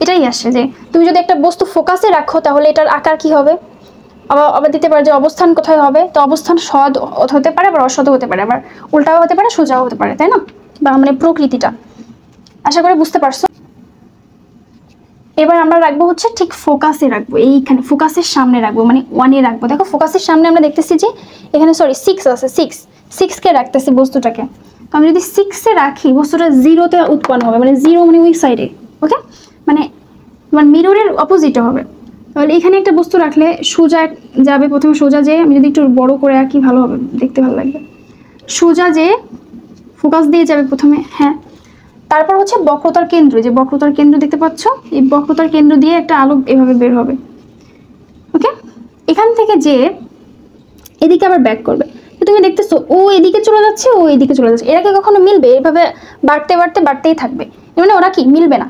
এটাই আসে যে তুমি যদি একটা বস্তু ফোকাসে রাখো তাহলে এটার আকার কি হবে। আবার দিতে পারে যে অবস্থান কোথায় হবে। তো অবস্থান সদ হতে পারে, আবার অসদ হতে পারে, আবার উল্টাও হতে পারে, সোজাও হতে পারে, তাই না? বা মানে প্রকৃতিটা আশা করি বুঝতে পারছো। এবার আমরা রাখবো হচ্ছে ঠিক ফোকাসে রাখবো, এইখানে ফোকাসের সামনে রাখবো, মানে 1-এ রাখবো। দেখো ফোকাসের সামনে আমরা দেখতেছি যে এখানে 6 আছে, 6কে রাখতেছি বস্তুটাকে। তো আমি যদি 6-এ রাখি, বস্তুটা 0-তে উৎপন্ন হবে, মানে 0 মানে ওই সাইডে। ওকে, মানে মিররের অপোজিটে হবে। তাহলে এখানে একটা বস্তু রাখলে সোজা যাবে, প্রথমে সোজা যে, আমি যদি একটু বড় করে আঁকি ভালো হবে, দেখতে ভালো লাগবে। সোজা যে ফোকাস দিয়ে যাবে প্রথমে, হ্যাঁ। তারপর হচ্ছে বক্রতার কেন্দ্র, যে বক্রতার কেন্দ্র দেখতে পাচ্ছ, এই বক্রতার কেন্দ্র দিয়ে একটা আলো এভাবে বের হবে। ওকে, এখান থেকে যে এদিকে আবার ব্যাক করবে। তো তুমি দেখতেছো ও এদিকে চলে যাচ্ছে, ও এদিকে চলে যাচ্ছে। এরা কি কখনো মিলবে? এভাবে বাড়তে বাড়তে বাড়তেই থাকবে। এর মানে ওরা কি মিলবে না।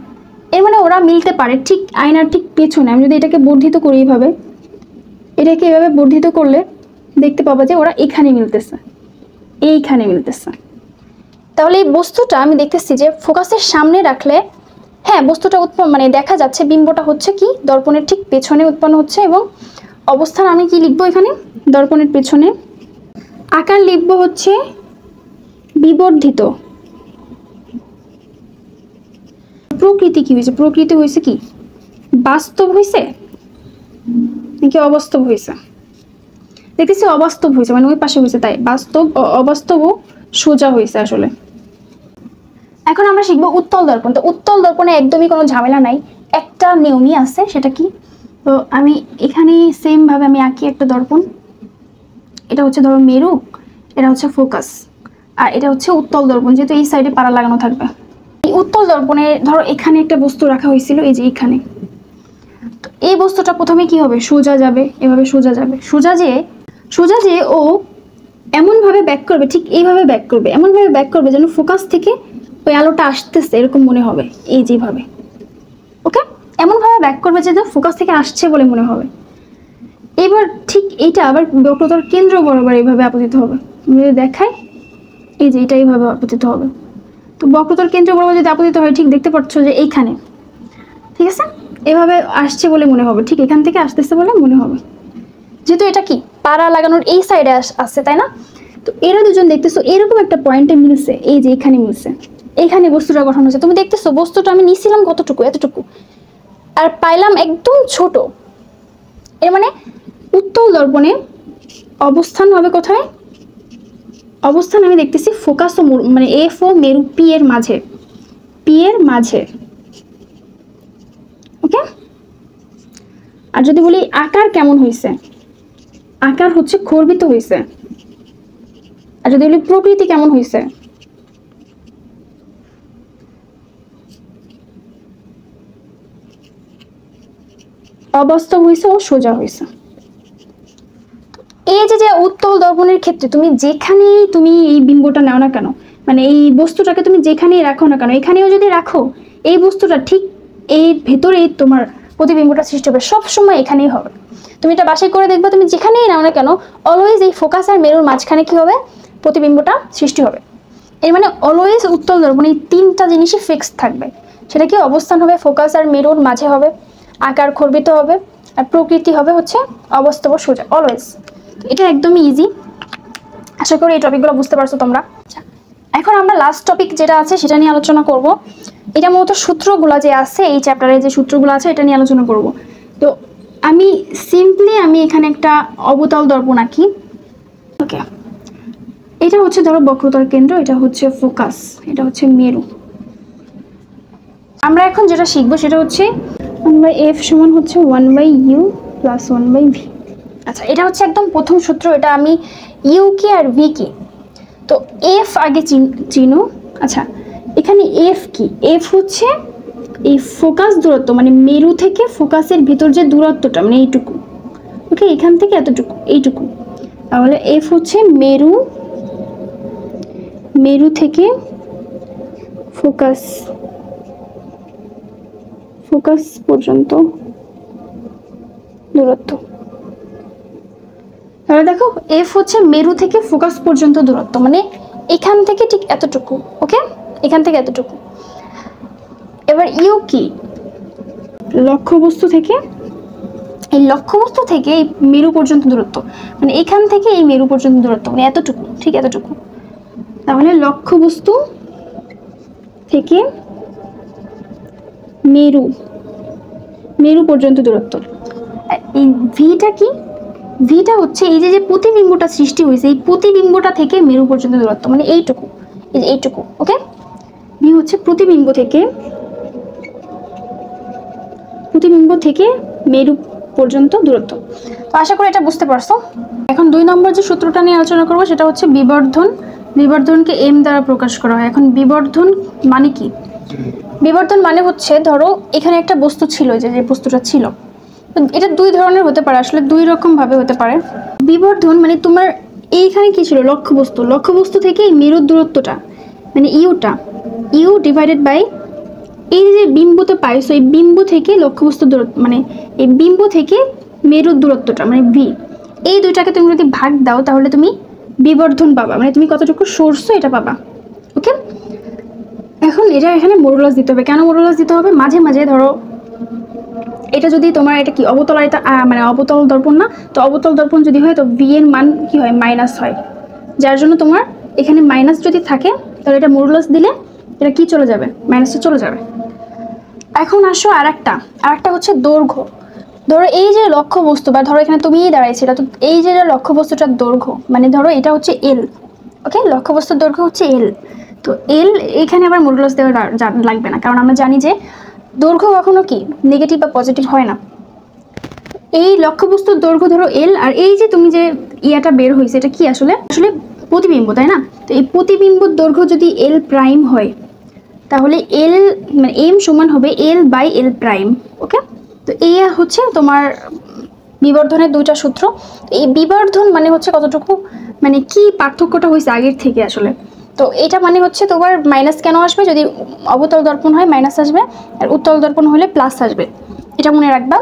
এর মানে ওরা মিলতে পারে ঠিক আয়নার ঠিক পেছনে। আমি যদি এটাকে বর্ধিত করি এইভাবে, এটাকে এভাবে বর্ধিত করলে দেখতে পাবো যে ওরা এখানে মিলতেছে, এইখানে মিলতেছে। তাহলে এই বস্তুটা আমি দেখতেছি যে ফোকাসের সামনে রাখলে, হ্যাঁ বস্তুটা মানে দেখা যাচ্ছে, বিম্বটা হচ্ছে কি দর্পণের ঠিক পেছনে উৎপন্ন হচ্ছে। এবং অবস্থান আমি কি লিখবো এখানে? দর্পণের পেছনে। আকার লিখবো হচ্ছে বিবর্ধিত। প্রকৃতি কি হয়েছে? প্রকৃতি হয়েছে কি বাস্তব হয়েছে নাকি অবাস্তব হয়েছে? দেখতেছি অবাস্তব হয়েছে, মানে ওই পাশে হয়েছে, তাই বাস্তব অবাস্তব ও সোজা হয়েছে আসলে। এখন আমরা শিখবো উত্তল দর্পণ। তো উত্তল দর্পণে একদমই কোনো ঝামেলা নাই, একটা নিয়মই আছে। সেটা কি? তো আমি এখানে সেম ভাবে আমি আঁকি একটা দর্পণ। এটা হচ্ছে ধরো মেরু, এটা হচ্ছে ফোকাস, আর এটা হচ্ছে উত্তল দর্পণ, যেহেতু এই সাইডে পাড়া লাগানো থাকবে। এই উত্তল দর্পণে ধরো এখানে একটা বস্তু রাখা হয়েছিল, এই যে এখানে। তো এই বস্তুটা প্রথমে কি হবে? সোজা যাবে, এভাবে সোজা যাবে। সোজা যে ও এমনভাবে ব্যাক করবে, ঠিক এইভাবে ব্যাক করবে, এমনভাবে ব্যাক করবে যেন ফোকাস থেকে ওই আলোটা আসতেছে এরকম মনে হবে, এই যেভাবে। ওকে, এমনভাবে ব্যাক করবে যে ফোকাস থেকে আসছে বলে মনে হবে। এবার ঠিক এইটা আবার বক্রতার কেন্দ্র বরাবর এইভাবে আপতিত হবে। দেখায় এই যে এটা এইভাবে আপতিত হবে। তো বক্রতল কেন্দ্র বরাবর যদি আপতিত হয় ঠিক দেখতে পাচ্ছ যে এইখানে, ঠিক আছে, এভাবে আসছে বলে মনে হবে, ঠিক এখান থেকে আসতেছে বলে মনে হবে, যেহেতু এটা কি পাড়া লাগানোর এই সাইডে আসছে, তাই না? তো এরা দুজন দেখতেছো এরকম একটা পয়েন্টে মিলছে, এই যে এখানে মিলছে, এখানে বস্তুটা গঠন হচ্ছে। তুমি দেখতেছো বস্তুটা আমি নিছিলাম কতটুকু, এতটুকু, আর পাইলাম একদম ছোট। এর মানে উত্তল দর্পণে অবস্থান হবে কোথায়? অবস্থান আমি দেখতেছি ফোকাস ও মানে এফ ও মেরু পি এর মাঝে, পি এর মাঝে, ওকে। আর যদি বলি আকার কেমন হয়েছে, আকার হচ্ছে খর্বিত হয়েছে। আর যদি বলি প্রকৃতি কেমন হয়েছে, অবাস্তব হয়েছে ও সোজা হয়েছে। এই যে উত্তল দর্পণের ক্ষেত্রে তুমি যেখানেই তুমি এই বিম্বটা নাও না কেন, মানে এই বস্তুটাকে তুমি যেখানেই রাখো না কেন, এখানেও যদি রাখো এই বস্তুটা ঠিক এই ভেতরেই তোমার প্রতিবিম্বটা সৃষ্টি হবে, সবসময় এখানেই হবে। তুমি এটা বাছাই করে দেখবে, তুমি যেখানেই নাও না কেন অলওয়েজ এই ফোকাস আর মেরুর মাঝখানে কি হবে? প্রতিবিম্বটা সৃষ্টি হবে। এর মানে অলওয়েজ উত্তল দর্পণে এই তিনটা জিনিসই ফিক্স থাকবে। সেটা কি অবস্থান হবে ফোকাস আর মেরুর মাঝে হবে, আকার খর্বিত হবে, আর প্রকৃতি হবে হচ্ছে অবাস্তব সোজা, অলওয়েজ। এটা একদমই ইজি। আশা করি এই টপিকগুলো বুঝতে পারছো তোমরা। এখন আমরা লাস্ট টপিক যেটা আছে সেটা নিয়ে আলোচনা করব। এটা মূলত সূত্রগুলো যে আছে এই চ্যাপ্টারে, যে সূত্রগুলো আছে এটা নিয়ে আলোচনা করব। তো আমি এখানে একটা অবতল দর্পণ আঁকি, ওকে। এটা হচ্ছে ধরো বক্রতার কেন্দ্র, এটা হচ্ছে ফোকাস, এটা হচ্ছে মেরু। আমরা এখন যেটা শিখবো সেটা হচ্ছে 1/f সমান হচ্ছে 1/u প্লাস 1/v। আচ্ছা, এটা হচ্ছে একদম প্রথম সূত্র। এটা আমি ইউ কি আর ভি কি, তো এফ আগে চিনো। আচ্ছা, এখানে এফ কি? এফ হচ্ছে এই ফোকাস দূরত্ব, মানে মেরু থেকে ফোকাসের ভিতর যে দূরত্বটা, মানে এইটুকু, ওকে, এখান থেকে এতটুকু, এইটুকু। তাহলে এফ হচ্ছে মেরু থেকে ফোকাস পর্যন্ত দূরত্ব। তাহলে দেখো এফ হচ্ছে মেরু থেকে ফোকাস পর্যন্ত দূরত্ব, মানে এখান থেকে ঠিক এতটুকু, ওকে, এখান থেকে এতটুকু। এবার ইউ কি? লক্ষ্যবস্তু থেকে এই মেরু পর্যন্ত দূরত্ব, মানে এখান থেকে এই মেরু পর্যন্ত দূরত্ব, মানে এতটুকু, ঠিক এতটুকু। তাহলে লক্ষ্যবস্তু থেকে মেরু পর্যন্ত দূরত্ব। এই ভিটা কি? ভিটা হচ্ছে এই যে প্রতিবিম্বটা সৃষ্টি হয়েছে, এই প্রতিবিম্বটা থেকে মেরু পর্যন্ত দূরত্ব, মানে এইটুকু, এইটুকু, ওকে। ভি হচ্ছে প্রতিবিম্ব থেকে মেরু পর্যন্ত দূরত্ব। তো আশা করি এটা বুঝতে পারছো। এখন 2 নম্বর যে সূত্রটা নিয়ে আলোচনা করবো সেটা হচ্ছে বিবর্ধন। বিবর্ধনকে এম দ্বারা প্রকাশ করা হয়। এখন বিবর্ধন মানে কি? বিবর্ধন মানে হচ্ছে ধরো এখানে একটা বস্তু ছিল, যে বস্তুটা ছিল, এটা 2 ধরনের হতে পারে, আসলে 2 রকম ভাবে হতে পারে। বিবর্ধন মানে তোমার এইখানে কি ছিল? লক্ষ্যবস্তু থেকে এই মেরুর দূরত্বটা, মানে ইউ ডিভাইডেড বাই এই যে বিম্বুতে পাইছো, এই বিম্বু থেকে লক্ষ্যবস্তু দূরত্ব, মানে এই বিম্বু থেকে মেরুর দূরত্বটা, মানে ভি, এই দুইটাকে তুমি যদি ভাগ দাও তাহলে তুমি বিবর্ধন পাবা, মানে তুমি কতটুকু সরছো এটা পাবা, ওকে। এখন এটা এখানে মডুলাস দিতে হবে। কেন মডুলাস দিতে হবে? মাঝে মাঝে ধরো এটা যদি তোমার এটা কি অবতল, এটা মানে অবতল দর্পণ না, তো অবতল দর্পণ যদি হয় তো ভি এর মান কি হয়? মাইনাস হয়, যার জন্য তোমার এখানে মাইনাস যদি থাকে তাহলে এটা মডুলাস দিলে এটা কি চলে যাবে? মাইনাসটা চলে যাবে। এখন আসো আরেকটা হচ্ছে দৈর্ঘ্য। ধরো এই যে লক্ষ্যবস্তু, বা ধরো এখানে তুমিই দাঁড়াইছিল, তো এই যে লক্ষ্যবস্তুটার দৈর্ঘ্য, মানে ধরো এটা হচ্ছে এল, ওকে, লক্ষ্যবস্তুর দৈর্ঘ্য হচ্ছে এল। তো এল এখানে আবার মডুলাস দেওয়া লাগবে না, কারণ আমরা জানি যে দৈর্ঘ্য কখনো কি নেগেটিভ বা পজিটিভ হয় না। এই লক্ষ্যবস্তুর দৈর্ঘ্য ধরো এল, আর এই যে তুমি যে ইয়াটা বের হয়েছে এটা কি? আসলে প্রতিবিম্ব, তাই না? তো এই প্রতিবিম্বর দৈর্ঘ্য যদি এল প্রাইম হয় তাহলে এল মানে এম সমান হবে এল বাই এল প্রাইম, ওকে। তো এই হচ্ছে তোমার বিবর্ধনের 2টা সূত্র। এই বিবর্ধন মানে হচ্ছে কতটুকু, মানে কি পার্থক্যটা হয়েছে আগের থেকে আসলে। তো এটা মানে হচ্ছে তোমার মাইনাস কেন আসবে? যদি অবতল দর্পণ হয় মাইনাস আসবে, আর উত্তল দর্পণ হলে প্লাস আসবে, এটা মনে রাখবা।